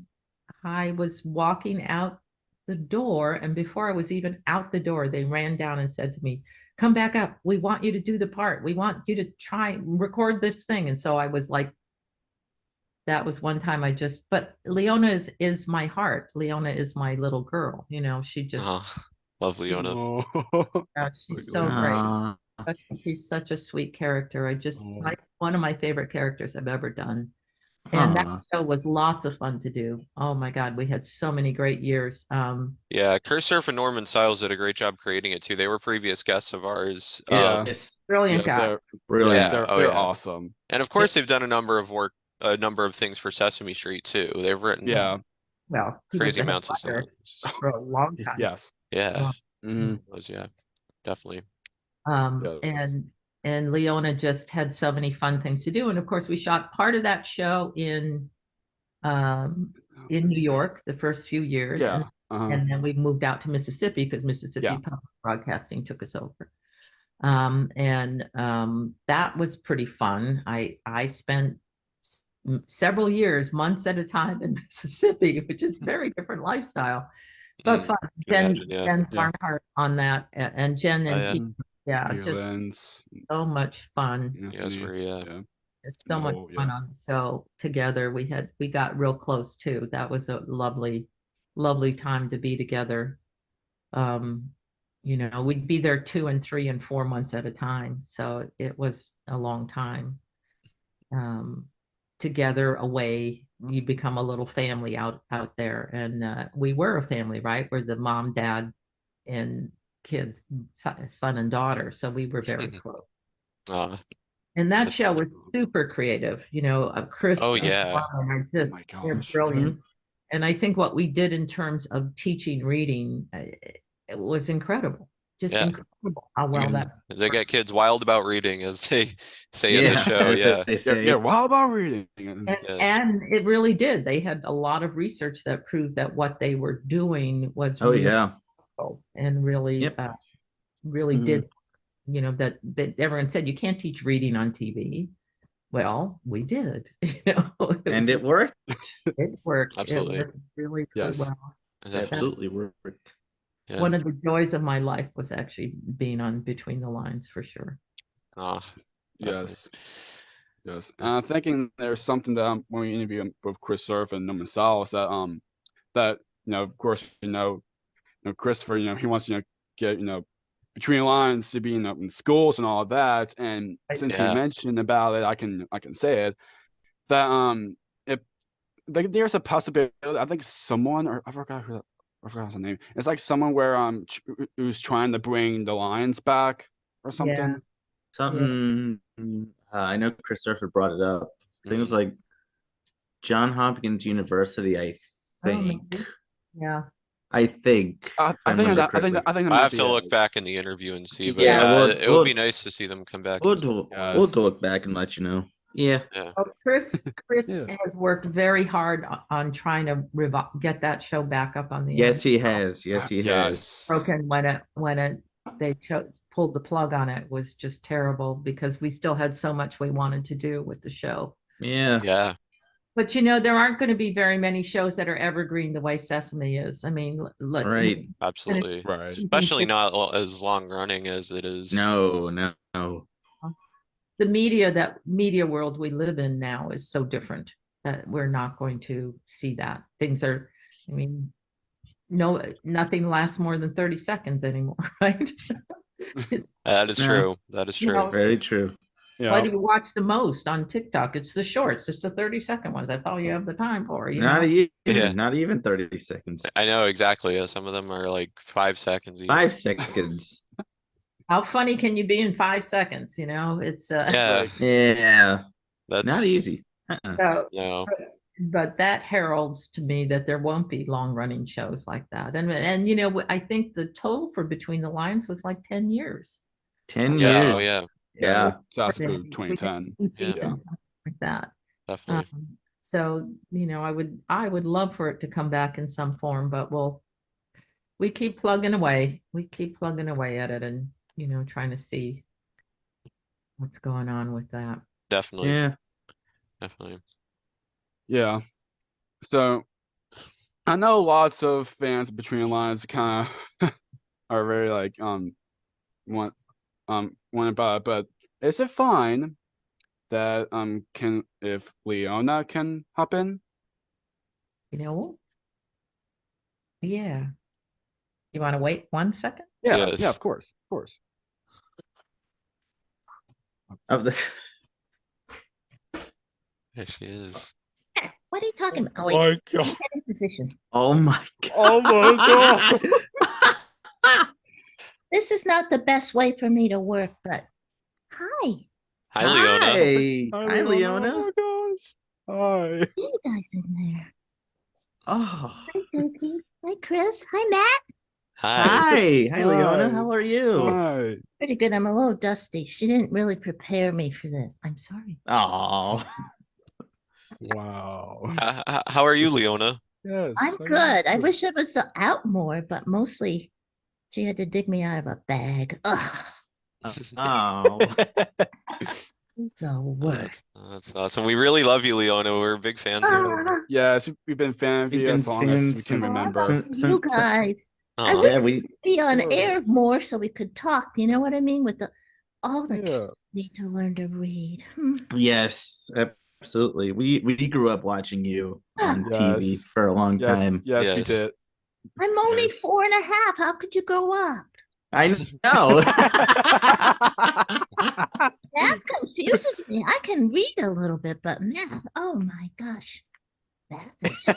was walking out the door, and before I was even out the door, they ran down and said to me, come back up. We want you to do the part. We want you to try and record this thing. And so I was like, that was one time but Leona is my heart. Leona is my little girl. She just. Love Leona. She's so great. She's such a sweet character. One of my favorite characters I've ever done. And that show was lots of fun to do. Oh my God, we had so many great years. Yeah, Kersurf and Norman Stiles did a great job creating it too. They were previous guests of ours. Brilliant guy. They're awesome. And of course, they've done a number of things for Sesame Street too. They've written crazy amounts of songs for a long time. Yes. Yeah. Mm-hmm. Definitely. And Leona just had so many fun things to do. And of course, we shot part of that show in New York the first few years. Yeah. And then we moved out to Mississippi because Mississippi Public Broadcasting took us over. And that was pretty fun. I spent several years, months at a time in Mississippi, which is a very different lifestyle, but fun. Jen Barnhart on that, and Jen and Pete. Just so much fun. Just so much fun on the show together. We got real close too. That was a lovely time to be together. We'd be there 2 and 3 and 4 months at a time. So it was a long time. Together, away, you become a little family out there. And we were a family, right? We're the mom, dad, and kids, son and daughter. So we were very close. And that show was super creative. Chris. Oh yeah. My gosh. They're brilliant. And I think what we did in terms of teaching reading, it was incredible. Just incredible how well they get kids wild about reading, as they say in the show. They say, wild about reading. And it really did. They had a lot of research that proved that what they were doing was and really did, that everyone said you can't teach reading on TV. Well, we did. And it worked. It worked. Absolutely. It worked really Yes. well. Absolutely worked. Yeah. One of the joys of my life was actually being on Between the Lines, for sure. Yes. Yes. And I'm thinking there's something that when we interview with Chris Surf and Norman Salas that of course Christopher he wants to get Between the Lines to be in schools and all of that, and since he mentioned about it, I can say it that if there's a possibility. I think someone, or I forgot his name. It's like someone where who's trying to bring the Lions back or something. Something. I know Chris Surfer brought it up. I think it was like John Hopkins University. I think. Yeah. I think. I think I have to look back in the interview and see, but it would be nice to see them come back. We'll look back and let you know. Yeah. Well, Chris has worked very hard on trying to get that show back up on the air. Yes, he has. Yes, he has. Broken when they pulled the plug on it was just terrible because we still had so much we wanted to do with the show. Yeah. Yeah. But there aren't going to be very many shows that are evergreen the way Sesame is. I mean, look, right, absolutely, right. Especially not as long running as it is. No. The media world we live in now is so different that we're not going to see that. Things are, nothing lasts more than 30 seconds anymore, right? That is true. That is true. Very true. Yeah. Why do you watch the most on TikTok? It's the shorts. It's the 30-second ones. That's all you have the time for. Not even 30 seconds. I know exactly. Some of them are like 5 seconds. Even. 5 seconds. How funny can you be in 5 seconds? It's yeah. That's not easy. So, no. But that heralds to me that there won't be long-running shows like that. And I think the total for Between the Lines was like 10 years. 10 years. Oh yeah. Yeah, that's good. 2010. Yeah, like that. Definitely. So I would love for it to come back in some form, but we keep plugging away. We keep plugging away at it, and trying to see what's going on with that. Definitely. Yeah. Definitely. Yeah. So I know lots of fans of Between the Lines kind of are very like want about it, but is it fine that if Leona can hop in? Yeah. You want to wait 1 second? Yeah, yes. Yeah, of course. There she is. What are you talking about? Oh my God. Position. Oh my God. Oh my God. This is not the best way for me to work, but hi. Hi, Leona. Hi, Leona. Oh my gosh. Hi. You guys in there. Oh. Hi, Cookie. Hi, Chris. Hi, Matt. Hi. Hi, Leona. How are you? Hi. Pretty good. I'm a little dusty. She didn't really prepare me for this. I'm sorry. Oh. Wow. How are you, Leona? Yes. I'm good. I wish I was out more, but mostly she had to dig me out of a bag. Ugh. Oh. The worst. That's awesome. We really love you, Leona. We're big fans of you. Yes, we've been fans of you as long as we can remember. You guys. I wish we'd be on air more so we could talk. You know what I mean? With all the kids need to learn to read. Yes, absolutely. We grew up watching you on TV for a long time. Yes, we did. I'm only 4.5. How could you grow up? I know. That confuses me. I can read a little bit, but math, oh my gosh. That is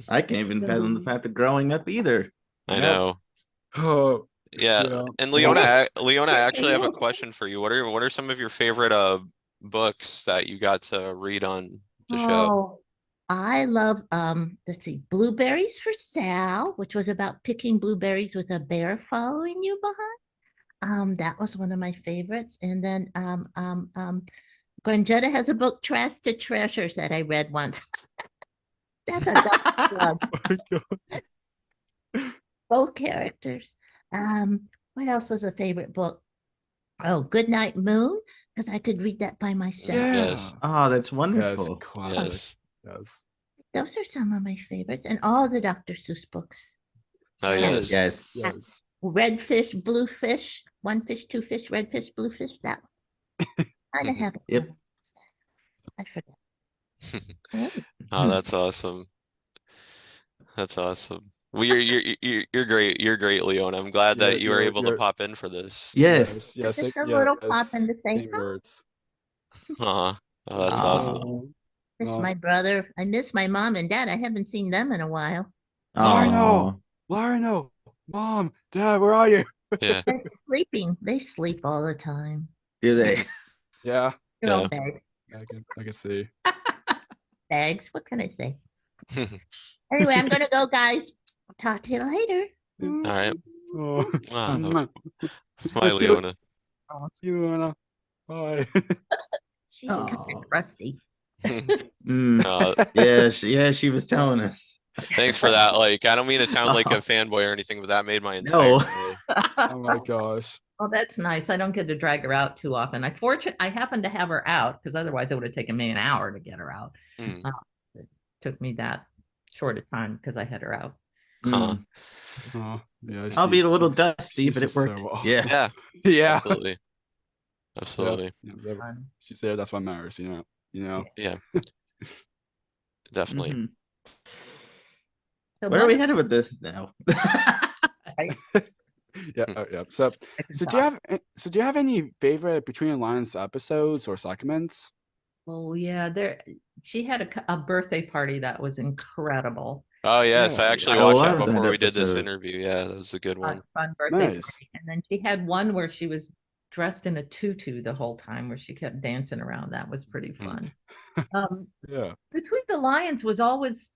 I can't even fathom the fact of growing up either. I know. Oh. Yeah. And Leona, I actually have a question for you. What are some of your favorite books that you got to read on the show? I love let's see, Blueberries for Sal, which was about picking blueberries with a bear following you behind. That was one of my favorites. And then Grundgetta has a book, Trash to Treasures, that I read once. That's a both characters. What else was a favorite book? Oh, Goodnight Moon, because I could read that by myself. Yes. Oh, that's Yes, wonderful. classic. Yes. Yes. Those are some of my favorites, and all the Dr. Seuss books. Oh, Yes. yes. Yes. Red fish, blue fish, one fish, two fish, red fish, blue fish. That was kind of have it. Yep. I forgot. Oh, that's awesome. That's awesome. Well, you're great. You're great, Leona. I'm glad that you were able to pop in for this. Yes. Yes. Just a little pop in to say Same words. Oh, that's Aw. awesome. Miss my brother. I miss my mom and dad. I haven't seen them in a while. Lionel, Mom, Dad, where are you? Yeah. They're sleeping. They sleep all the time. Do they? Yeah, They're all Yeah. bags. I can see. Bags. What can I say? Anyway, I'm gonna go, guys. Talk to you later. All right. Oh. Wow. Bye, See you- Leona. See you, Leona. Bye. She's kind Aw. of crusty. Yeah, she was telling us. Thanks for that. Like, I don't mean to sound like a Oh. fanboy or anything, but that made my entire No. day. Oh my gosh. Oh, that's nice. I don't get to drag her out too often. I happen to have her out because otherwise it would have taken me an hour to get her out. Mm. It took me that short a time because I had her out. Huh. Oh, yeah, I'll be a little she's- dusty, she's but it just so worked. awesome. Yeah. Yeah, Yeah. absolutely. Absolutely. Yeah, Fun. she's there. That's what matters. You know. Yeah. Definitely. Mhm. So Where are we one- headed with this now? Yeah. Yeah. So do you have any favorite Between the Lines episodes or segments? Oh yeah, she had a birthday party that was incredible. Oh, yes. I Yeah. actually I watched that loved that before we did this episode. interview. Yeah, that was a good one. Fun birthday Nice. party. And then she had one where she was dressed in a tutu the whole time, where she kept dancing around. That was pretty fun. Yeah. Between the Lions was always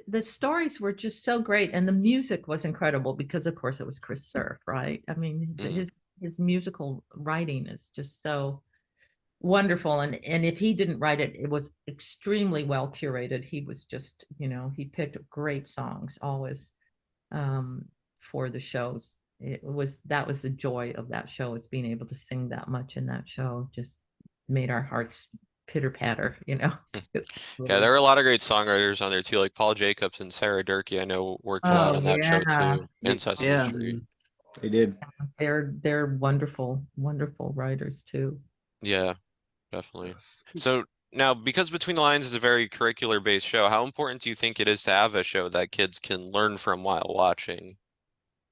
the stories were just so great, and the music was incredible because, of course, it was Chris Surf, right? I mean, his musical writing is just so wonderful, and if he didn't write it, it was extremely well curated. He was just, he picked great songs always for the shows. That was the joy of that show, is being able to sing that much in that show. Just made our hearts pitter patter. Yeah, there were a lot of great songwriters on there too, like Paul Jacobs and Sarah Durkee. I know worked a lot on that show too, and Sesame Yeah. Street. They did. They're wonderful writers too. Yeah, definitely. So now, because Between the Lines is a very curricular-based show, how important do you think it is to have a show that kids can learn from while watching?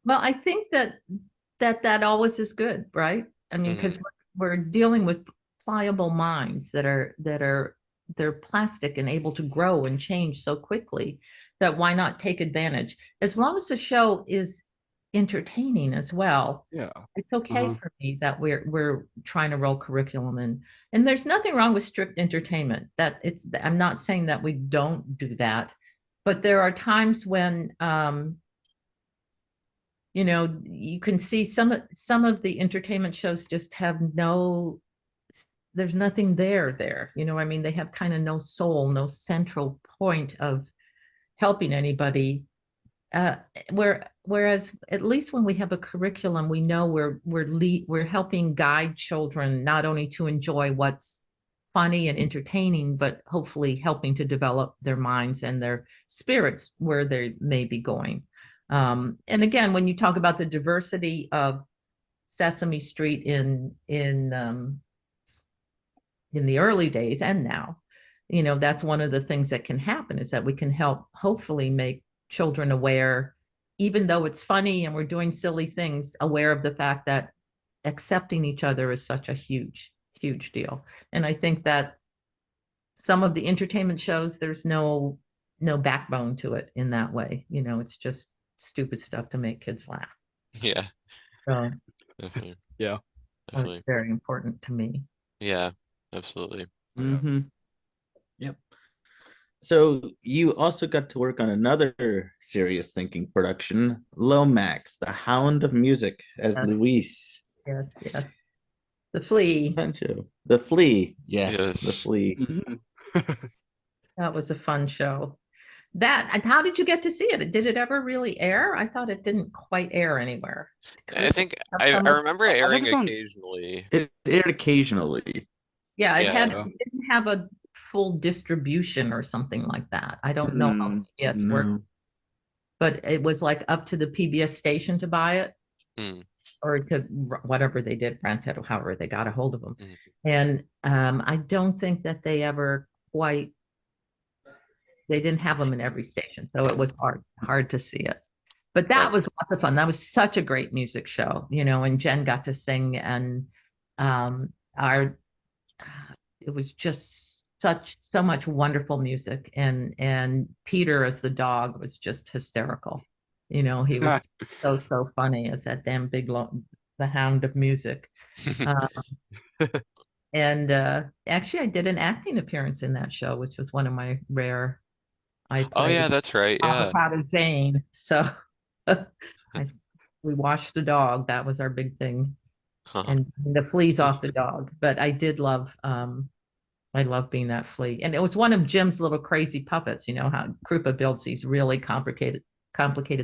Well, I think that always is good, right? I mean, because we're dealing with pliable minds they're plastic and able to grow and change so quickly, that why not take advantage? As long as the show is entertaining as well. Yeah. It's okay for me that we're trying to roll curriculum in, and there's nothing wrong with strict entertainment. I'm not saying that we don't do that, but there are times when you can see some of the entertainment shows just have there's nothing there. I mean, they have kind of no soul, no central point of helping anybody. Whereas at least when we have a curriculum, we know we're helping guide children not only to enjoy what's funny and entertaining, but hopefully helping to develop their minds and their spirits where they may be going. And again, when you talk about the diversity of Sesame Street in the early days and now, that's one of the things that can happen, is that we can help hopefully make children aware, even though it's funny and we're doing silly things, aware of the fact that accepting each other is such a huge deal. And I think that some of the entertainment shows, there's no backbone to it in that way. It's just stupid stuff to make kids laugh. Yeah, So definitely. Yeah. Definitely. it's very important to me. Yeah, absolutely. Mm-hmm. Yep. So you also got to work on another serious thinking production, Lomax, the Hound of Music, as Yes. Luis. Yes. The Flea. Pancho. The Flea. Yes, the Yes. Flea. Mhm. That was a fun show. That, and how did you get to see it? Did it ever really air? I thought it didn't quite air anywhere. I think I remember it airing occasionally. It aired occasionally. Yeah, it didn't have a full distribution or something like that. I don't know how PBS works, but it was like up to the PBS station to buy it. Or to whatever they did, rent it, or however they got a hold of them. And I don't think that they ever quite, they didn't have them in every station. So it was hard to see it. But that was lots of fun. That was such a great music show, and Jen got to sing, and it was just so much wonderful music. And Peter as the dog was just hysterical. He was so funny as that damn big the hound of music. And actually I did an acting appearance in that show, which was one of my rare. Oh yeah, that's right. Yeah. Avocado Jane. So we washed the dog. That was our big thing. And the fleas off the dog. But I did love I love being that flea. And it was one of Jim's little crazy puppets. How Krupa builds these really complicated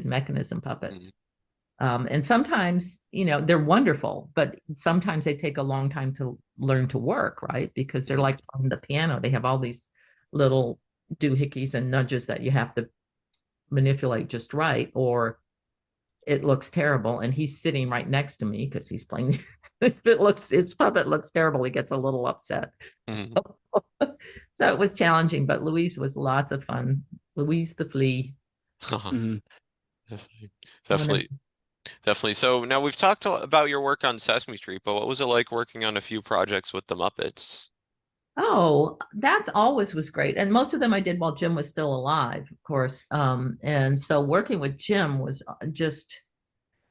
mechanism puppets. And sometimes, they're wonderful, but sometimes they take a long time to learn to work, right? Because they're like on the piano. They have all these little doohickeys and nudges that you have to manipulate just right, or it looks terrible. And he's sitting right next to me because he's playing. If its puppet looks terrible, he gets a little upset. So it was challenging, but Louise was lots of fun. Louise the flea. Definitely. So now we've talked about your work on Sesame Street, but what was it like working on a few projects with the Muppets? Oh, that's always was great. And most of them I did while Jim was still alive, of course. And so working with Jim was just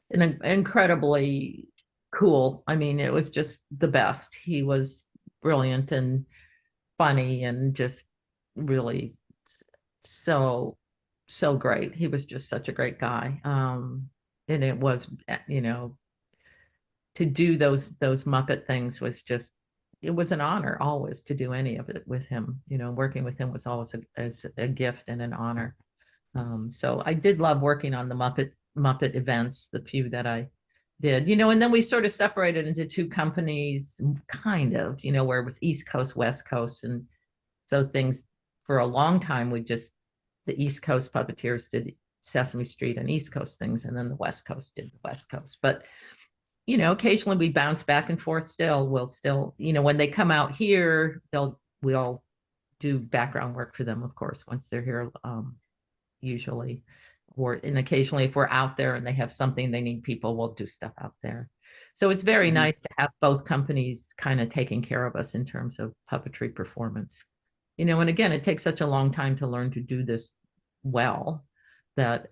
incredibly cool. I mean, it was just the best. He was brilliant and funny and just really so great. He was just such a great guy. And it was, to do those Muppet things was just, it was an honor always to do any of it with him. Working with him was always a gift and an honor. So I did love working on the Muppet events, the few that I did, and then we sort of separated into two companies, kind of, where with East Coast, West Coast. And so things for a long time, the East Coast puppeteers did Sesame Street and East Coast things, and then the West Coast did the West Coast. But occasionally we bounce back and forth. We'll still, when they come out here, we'll do background work for them, of course, once they're here, usually, and occasionally if we're out there and they have something they need people, we'll do stuff out there. So it's very nice to have both companies kind of taking care of us in terms of puppetry performance. And again, it takes such a long time to learn to do this well that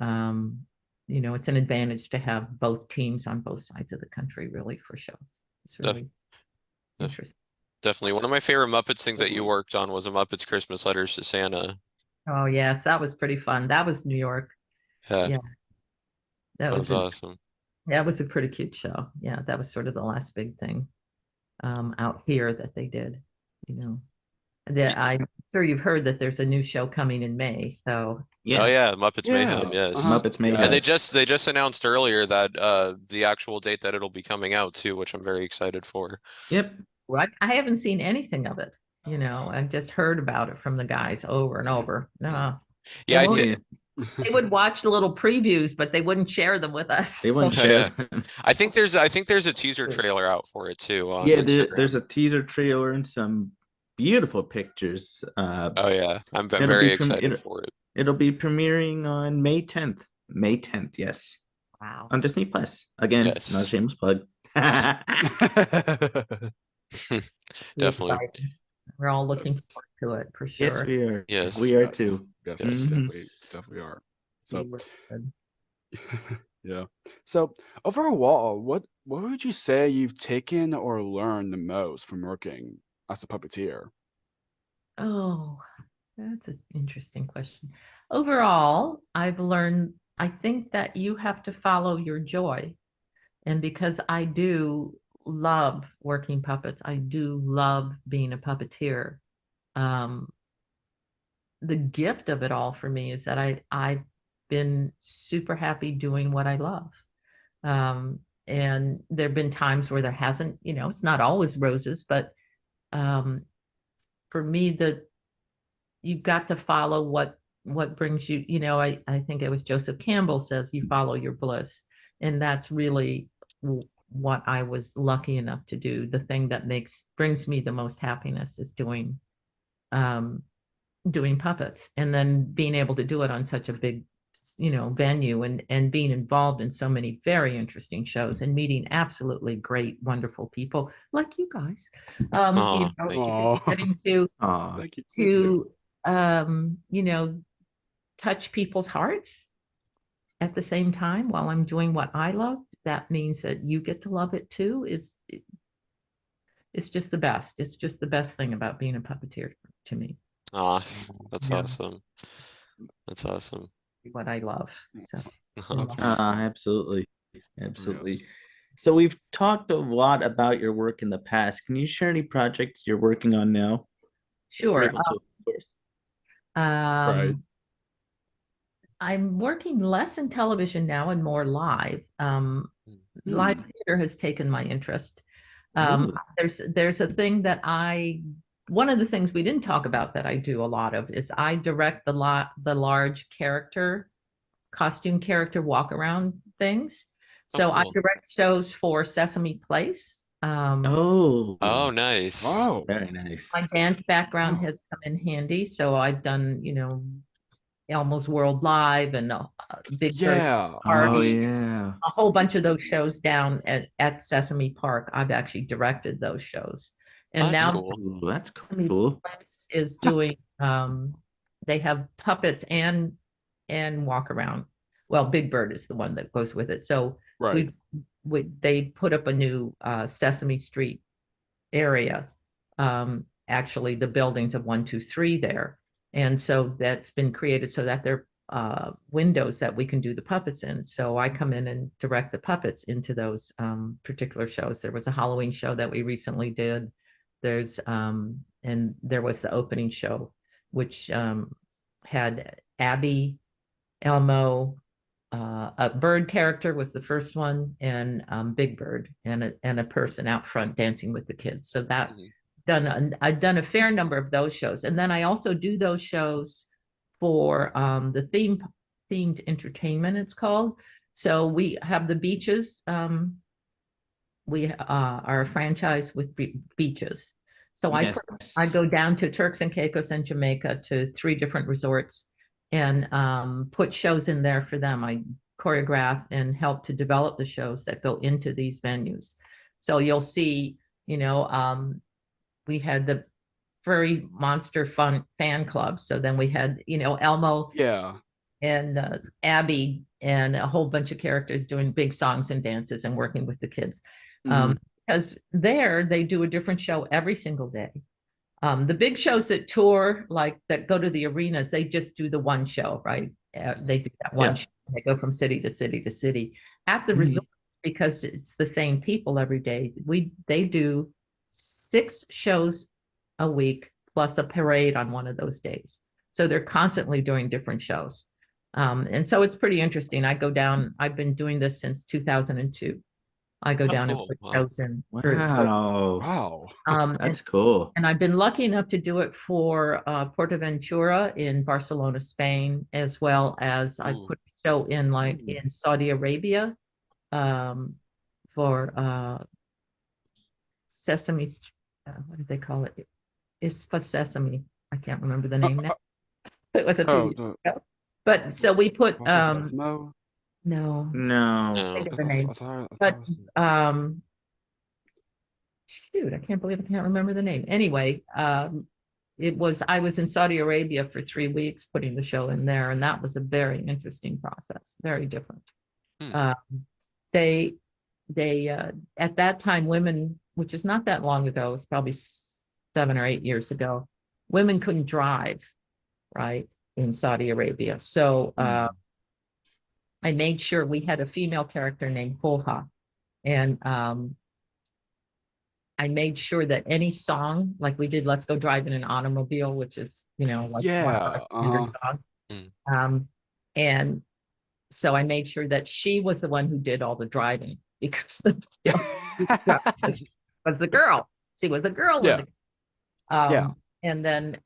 it's an advantage to have both teams on both sides of the country, really, for shows. It's really interesting. Definitely. One of my favorite Muppets things that you worked on was a Muppets Christmas Letters to Santa. Oh, yes. That was pretty fun. That was New York. Yeah. That was awesome. Yeah, it was a pretty cute show. Yeah, that was sort of the last big thing out here that they did, I'm sure you've heard that there's a new show coming in May. So yes. Oh yeah, Muppets Mayhem. Yes, Muppets Mayhem. And they just announced earlier that the actual date that it'll be coming out too, which I'm very excited for. Yep. Well, I haven't seen anything of it. I've just heard about it from the guys over and over. Yeah, they would watch the little previews, but they wouldn't share them with us. They wouldn't share them. I think there's a teaser trailer out for it too. On there's a teaser trailer and some beautiful pictures. Oh yeah, I'm very excited for it. It'll be premiering on May 10th. May 10th, yes. Wow. On Disney Plus. Again, yes. Not a shameless plug. Definitely. We're all looking forward to it for sure. Yes, we are. Yes. We are too. Yes, definitely are. So yeah. So overall, what would you say you've taken or learned the most from working as a puppeteer? Oh, that's an interesting question. Overall, I've learned, I think that you have to follow your joy. And because I do love working puppets, I do love being a puppeteer. the gift of it all for me is that I've been super happy doing what I love. And there have been times where there hasn't, it's not always roses, but for me, you've got to follow what brings you, I think it was Joseph Campbell says you follow your bliss. And that's really what I was lucky enough to do. The thing that brings me the most happiness is doing puppets, and then being able to do it on such a big venue, and being involved in so many very interesting shows and meeting absolutely great, wonderful people like you guys. Getting to touch people's hearts at the same time while I'm doing what I love. That means that you get to love it too. It's just the best. It's just the best thing about being a puppeteer to me. That's awesome. That's awesome. What I love. So absolutely. Yes. So we've talked a lot about your work in the past. Can you share any projects you're working on now? Sure. Right. I'm working less in television now and more live. Live theater has taken my interest. There's a thing that one of the things we didn't talk about that I do a lot of is I direct the large costume character walk around things. So I direct shows for Sesame Place. Nice. Oh, very nice. My dance background has come in handy. So I've done, Elmo's World Live and Big Bird Party. A whole bunch of those shows down at Sesame Park. I've actually directed those shows. And that's now cool. That's cool. Is doing they have puppets and walk around. Well, Big Bird is the one that goes with it. So they put up a new Sesame Street area. Actually, the buildings of 1, 2, 3 there. And so that's been created so that there are windows that we can do the puppets in. So I come in and direct the puppets into those particular shows. There was a Halloween show that we recently did. There's and there was the opening show, which had Abby, Elmo, a bird character was the first one, and Big Bird, and a person out front dancing with the kids. So that I've done a fair number of those shows, and then I also do those shows for the themed entertainment. It's called. So we have the beaches. We are a franchise with beaches. So I go down to Turks and Caicos and Jamaica to 3 different resorts and put shows in there for them. I choreograph and help to develop the shows that go into these venues. So you'll see, we had the Furry Monster fan club. So then we had, Elmo and Abby and a whole bunch of characters doing big songs and dances and working with the kids. Because there they do a different show every single day. The big shows that tour, like that go to the arenas, they just do the one show, right? They do that one show. They go from city to city to city. At the resort, because it's the same people every day, they do 6 shows a week plus a parade on one of those days. So they're constantly doing different shows. And so it's pretty interesting. I go down, I've been doing this since 2002. I go down and put shows in. Wow. That's cool. And I've been lucky enough to do it for Portaventura in Barcelona, Spain, as well as I put a show in in Saudi Arabia for Sesame, what did they call it? It's for Sesame. I can't remember the name now. It was a few years ago. But so we put No. Think of the name. But shoot, I can't believe I can't remember the name. Anyway, I was in Saudi Arabia for 3 weeks putting the show in there, and that was a very interesting process, very different. They at that time, women, which is not that long ago, it's probably 7 or 8 years ago, women couldn't drive, right, in Saudi Arabia. So I made sure we had a female character named Polha. And I made sure that any song, like we did Let's Go Drive in an Automobile, which is, like one of our favorite songs. And so I made sure that she was the one who did all the driving because was the girl. She was a girl. And then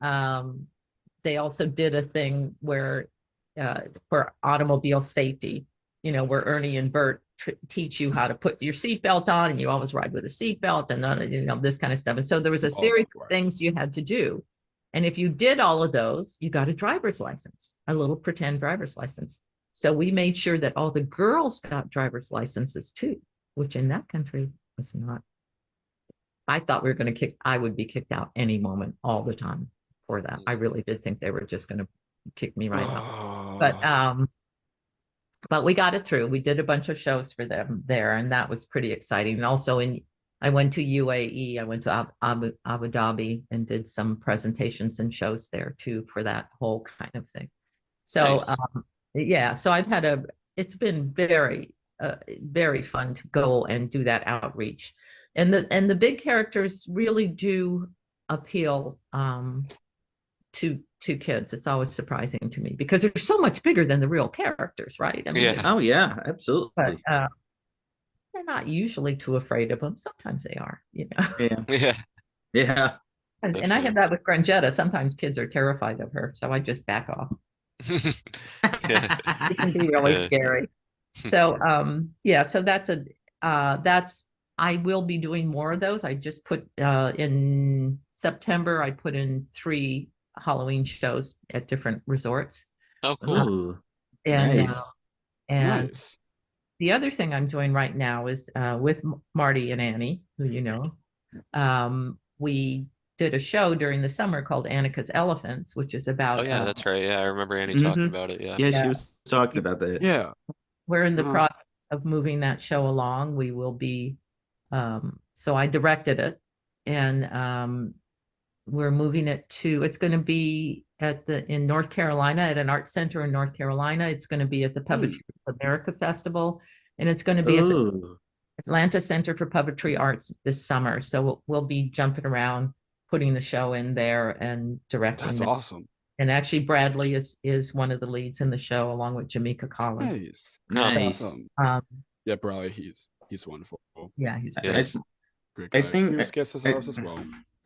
they also did a thing where for automobile safety, where Ernie and Bert teach you how to put your seatbelt on, and you always ride with a seatbelt, and this kind of stuff. And so there was a series of things you had to do. And if you did all of those, you got a driver's license, a little pretend driver's license. So we made sure that all the girls got driver's licenses too, which in that country was not. I thought I would be kicked out any moment, all the time for that. I really did think they were just going to kick me right out. But we got it through. We did a bunch of shows for them there, and that was pretty exciting. And also I went to UAE, I went to Abu Dhabi and did some presentations and shows there too for that whole kind of thing. So nice. So it's been very, very fun to go and do that outreach. And the big characters really do appeal to kids. It's always surprising to me because they're so much bigger than the real characters, right? I mean, Oh yeah, absolutely. But they're not usually too afraid of them. Sometimes they are, Yeah. And I have that with Grundgetta. Sometimes kids are terrified of her, so I just back off. It can be really scary. So so that's I will be doing more of those. I just put in September, I put in 3 Halloween shows at different resorts. Oh, cool. Ooh, and nice. Nice. The other thing I'm doing right now is with Marty and Annie, who we did a show during the summer called Annika's Elephants, which is about. Oh yeah, that's right. Yeah, I remember Annie talking about it. Yeah, she was talking about that. Yeah. We're in the process of moving that show along. We will be. So I directed it, and we're moving it to. It's going to be in North Carolina at an art center in North Carolina. It's going to be at the Puppeteers of America Festival, and it's going to be at the Atlanta Center for Puppetry Arts this summer. So we'll be jumping around, putting the show in there and directing. That's awesome. And actually, Bradley is one of the leads in the show, along with Jamaica Collins. Nice. Awesome. Yeah, Bradley, he's wonderful. Yeah, he's great guy. I think he was guest as ours as well.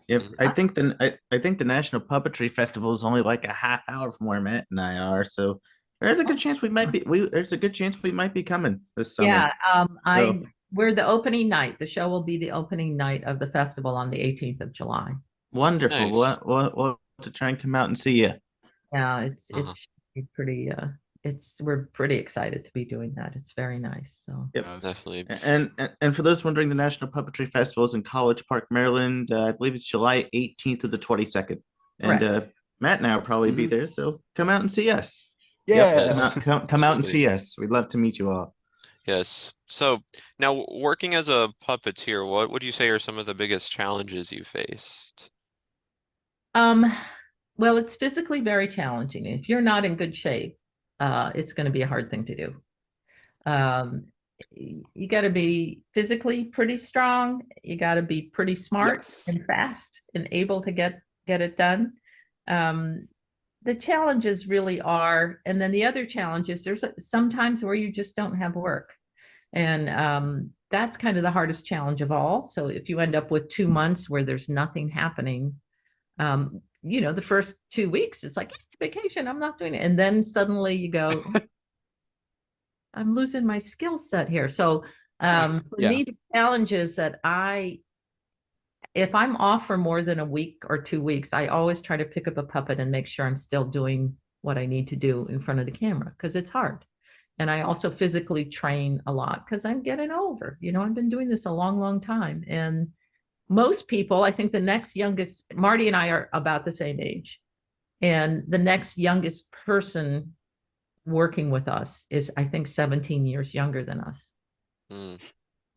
Yep, I think the National Puppetry Festival is only like a half hour from where Matt and I are, so there's a good chance we might be coming this summer. Yeah, we're the opening night. The show will be the opening night of the festival on the 18th of July. Wonderful. Nice. We'll to try and come out and see you. Yeah, it's pretty. We're pretty excited to be doing that. It's very nice. So yep, definitely. And for those wondering, the National Puppetry Festival is in College Park, Maryland. I believe it's July 18th to the 22nd. And Matt and I will probably be there, so come out and see us. Yeah, come out and see us. We'd love to meet you all. Yes. So now, working as a puppeteer, what would you say are some of the biggest challenges you faced? Well, it's physically very challenging. If you're not in good shape, it's going to be a hard thing to do. You got to be physically pretty strong. You got to be pretty smart and fast and able to get it done. The challenges really are, and then the other challenges, there's sometimes where you just don't have work. And that's kind of the hardest challenge of all. So if you end up with 2 months where there's nothing happening, the first 2 weeks, it's like vacation, I'm not doing it. And then suddenly you go, I'm losing my skill set here. So for me, the challenge is that if I'm off for more than a week or 2 weeks, I always try to pick up a puppet and make sure I'm still doing what I need to do in front of the camera, because it's hard. And I also physically train a lot because I'm getting older. I've been doing this a long, long time. And most people, I think the next youngest, Marty and I are about the same age. And the next youngest person working with us is, I think, 17 years younger than us.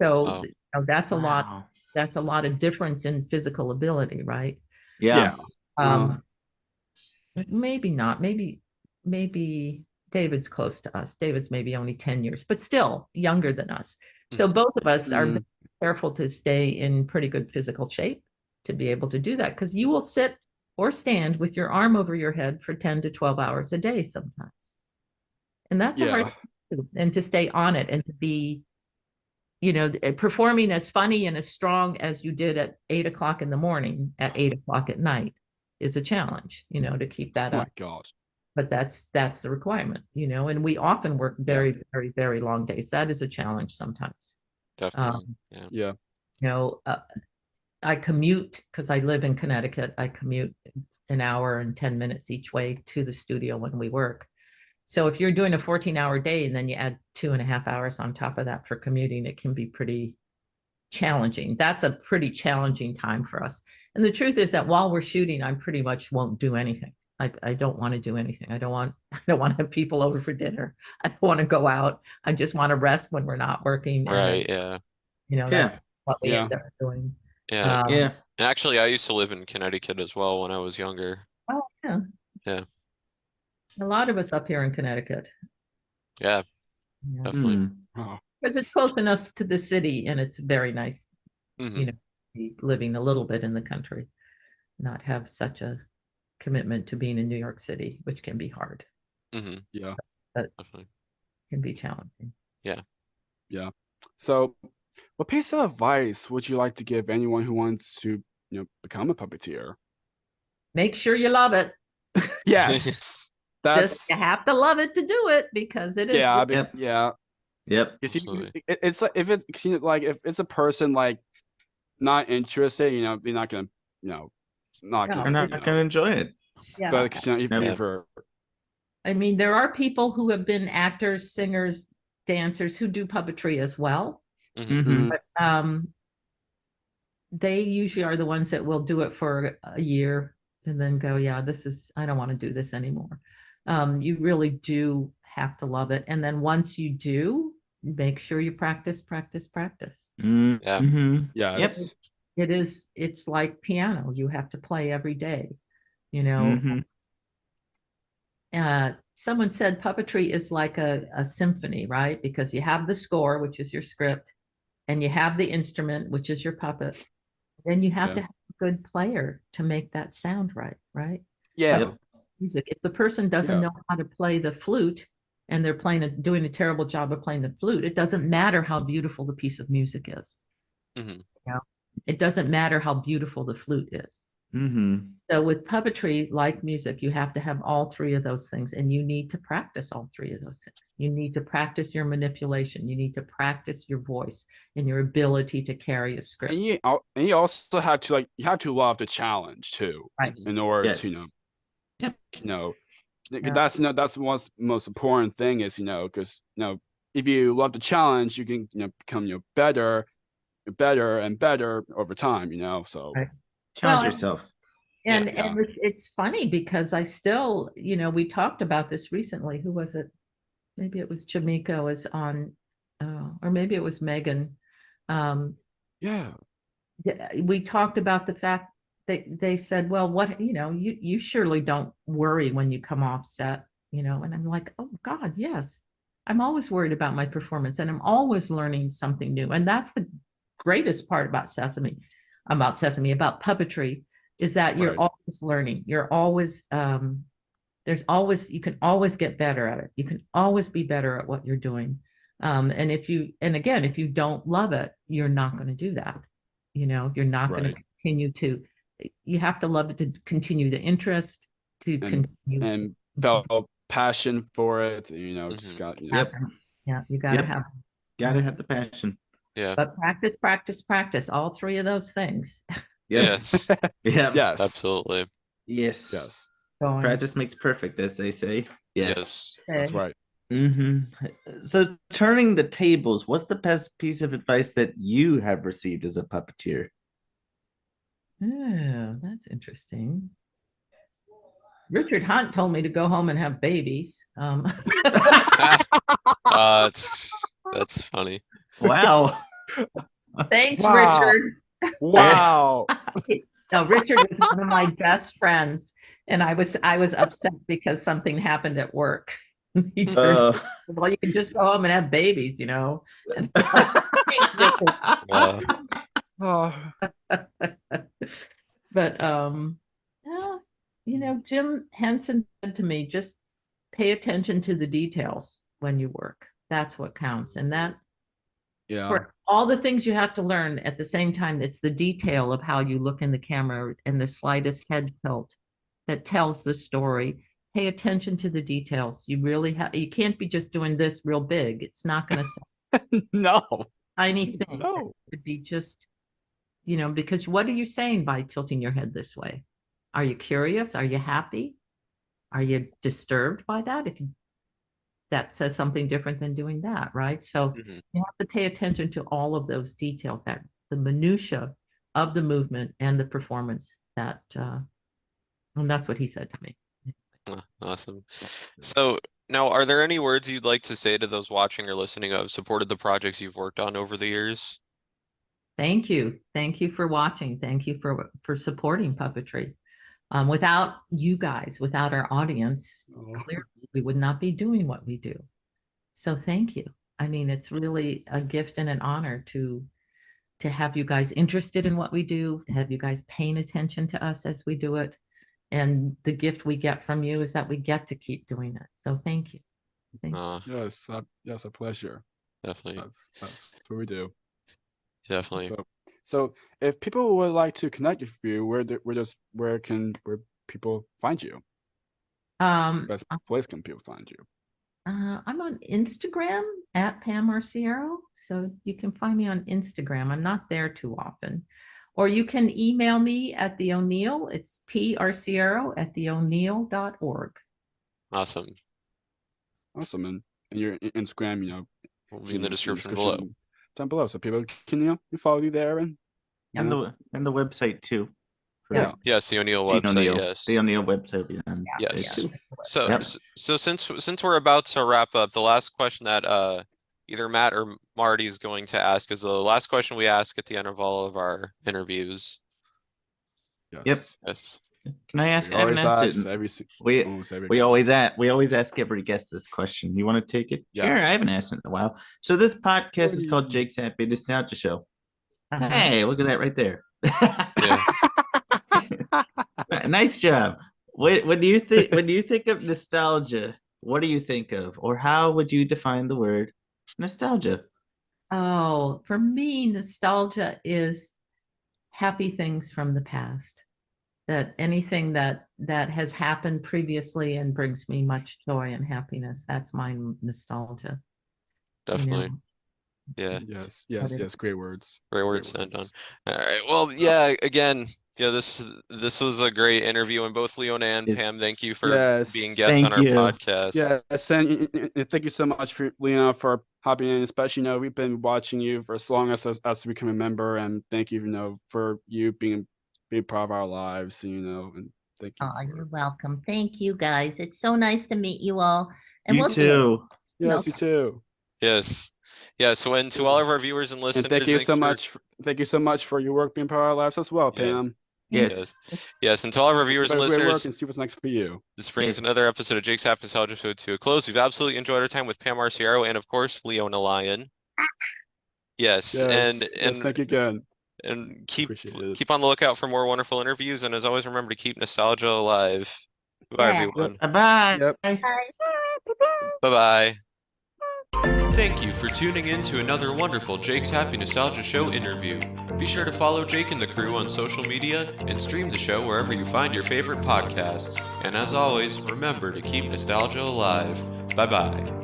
So that's a lot. That's a lot of difference in physical ability, right? Yeah. Maybe not. Maybe David's close to us. David's maybe only 10 years, but still younger than us. So both of us are careful to stay in pretty good physical shape to be able to do that, because you will sit or stand with your arm over your head for 10 to 12 hours a day sometimes. And that's a hard thing to do. And to stay on it and to be, performing as funny and as strong as you did at 8 o'clock in the morning at 8 o'clock at night is a challenge, to keep that up. Oh my gosh. But that's the requirement, and we often work very, very, very long days. That is a challenge sometimes. Definitely. I commute because I live in Connecticut. I commute an hour and 10 minutes each way to the studio when we work. So if you're doing a 14-hour day and then you add 2.5 hours on top of that for commuting, it can be pretty challenging. That's a pretty challenging time for us. And the truth is that while we're shooting, I pretty much won't do anything. I don't want to do anything. I don't want to have people over for dinner. I don't want to go out. I just want to rest when we're not working. Right. That's what we end up doing. And actually, I used to live in Connecticut as well when I was younger. Oh, yeah. Yeah. A lot of us up here in Connecticut. Yeah. Definitely. Because it's close enough to the city, and it's very nice, living a little bit in the country, not have such a commitment to being in New York City, which can be hard. Yeah. But definitely can be challenging. Yeah. So, what piece of advice would you like to give anyone who wants to, become a puppeteer? Make sure you love it. Yes. You have to love it to do it, because it is. Yep. It's like if it's a person like not interested, they're not gonna, not gonna enjoy it. Yeah. But I mean, there are people who have been actors, singers, dancers who do puppetry as well. But they usually are the ones that will do it for a year and then go, I don't want to do this anymore. You really do have to love it. And then once you do, make sure you practice. Yes. It's like piano. You have to play every day, someone said puppetry is like a symphony, right? Because you have the score, which is your script, and you have the instrument, which is your puppet. Then you have to have a good player to make that sound right? Yeah. Music. If the person doesn't know how to play the flute and they're doing a terrible job of playing the flute, it doesn't matter how beautiful the piece of music is. It doesn't matter how beautiful the flute is. So with puppetry, like music, you have to have all three of those things, and you need to practice all three of those things. You need to practice your manipulation. You need to practice your voice and your ability to carry a script. And you also have to love the challenge too, right? In order to that's the most important thing is because if you love the challenge, you can become better and better over time. So. Right. Challenge yourself. And it's funny because I still, we talked about this recently. Who was it? Maybe it was Jamaica was on, or maybe it was Megan. We talked about the fact that they said, well, what, you surely don't worry when you come off set, and I'm like, oh God, yes. I'm always worried about my performance, and I'm always learning something new. And that's the greatest part about puppetry, is that you're always learning. You're always, you can always get better at it. You can always be better at what you're doing. And if you don't love it, you're not going to do that. You're not going to continue to, you have to love it to continue the interest, to continue. And felt passion for it, just got, you got to have the passion. Yeah. But practice, all three of those things. Yes. Yes. Absolutely. Yes. Practice makes perfect, as they say. Yes. That's right. So turning the tables, what's the best piece of advice that you have received as a puppeteer? Oh, that's interesting. Richard Hunt told me to go home and have babies. That's funny. Wow. Thanks, Richard. Wow. No, Richard was one of my best friends, and I was upset because something happened at work. He turned, well, you can just go home and have babies, you know. And Oh, but yeah, you know, Jim Henson said to me, just pay attention to the details when you work. That's what counts. And that yeah. for all the things you have to learn at the same time, it's the detail of how you look in the camera and the slightest head tilt that tells the story. Pay attention to the details. You really have, you can't be just doing this real big. It's not going to No. tiny thing. No. It would be just, you know, because what are you saying by tilting your head this way? Are you curious? Are you happy? Are you disturbed by that? That says something different than doing that, right? So you have to pay attention to all of those details, that the minutia of the movement and the performance. That, and that's what he said to me. Awesome. So now, are there any words you'd like to say to those watching or listening who have supported the projects you've worked on over the years? Thank you. Thank you for watching. Thank you for supporting puppetry. Without you guys, without our audience, clearly we would not be doing what we do. So thank you. I mean, it's really a gift and an honor to have you guys interested in what we do, to have you guys paying attention to us as we do it. And the gift we get from you is that we get to keep doing it. So thank you. Thank you. Yes, a pleasure. Definitely. That's what we do. Definitely. So if people would like to connect with you, where can people find you? Best place can people find you? I'm on Instagram at Pam Arciero. So you can find me on Instagram. I'm not there too often. Or you can email me at the O'Neill. It's parciero@theo'neill.org. Awesome. Awesome. And your Instagram, you know, will be in the description below. Down below, so people can you follow you there and the website too. Yeah. Yes, the O'Neill website. Yes, the O'Neill website. Yes. So since we're about to wrap up, the last question that either Matt or Marty is going to ask is the last question we ask at the end of all of our interviews. Yes. Can I ask? I haven't asked it. We always ask every guest this question. You want to take it? Yes. Sure. I haven't asked it in a while. So this podcast is called Jake's Happy Nostalgia Show. Hey, look at that right there. Nice job. When do you think of nostalgia, what do you think of, or how would you define the word nostalgia? Oh, for me, nostalgia is happy things from the past. That anything that has happened previously and brings me much joy and happiness, that's my nostalgia. Definitely. You know? Yeah. Yes. Great words. Great words to end on. All right. Well, yeah. Again, this was a great interview, and both Leona and Pam, thank you for being guests on our podcast. Yes, and thank you so much for Leona for hopping in. Especially, we've been watching you for as long as we can remember, and thank you, for you being part of our lives, and thank you. Oh, you're welcome. Thank you, guys. It's so nice to meet you all. And you too. Yes, you too. Yes. Yeah. So, and to all of our viewers and listeners, and thank you so much. Thank you so much for your work being part of our lives as well, Pam. Yes. And to all of our viewers and listeners, work and see what's next for you. This brings another episode of Jake's Happy Nostalgia Show to a close. We've absolutely enjoyed our time with Pam Arciero and, of course, Leona Lion. Yes, and thank you again. And keep on the lookout for more wonderful interviews. And as always, remember to keep nostalgia alive. Goodbye, everyone. Bye. Yep. Bye-bye. Thank you for tuning in to another wonderful Jake's Happy Nostalgia Show interview. Be sure to follow Jake and the crew on social media and stream the show wherever you find your favorite podcasts. And as always, remember to keep nostalgia alive. Bye-bye.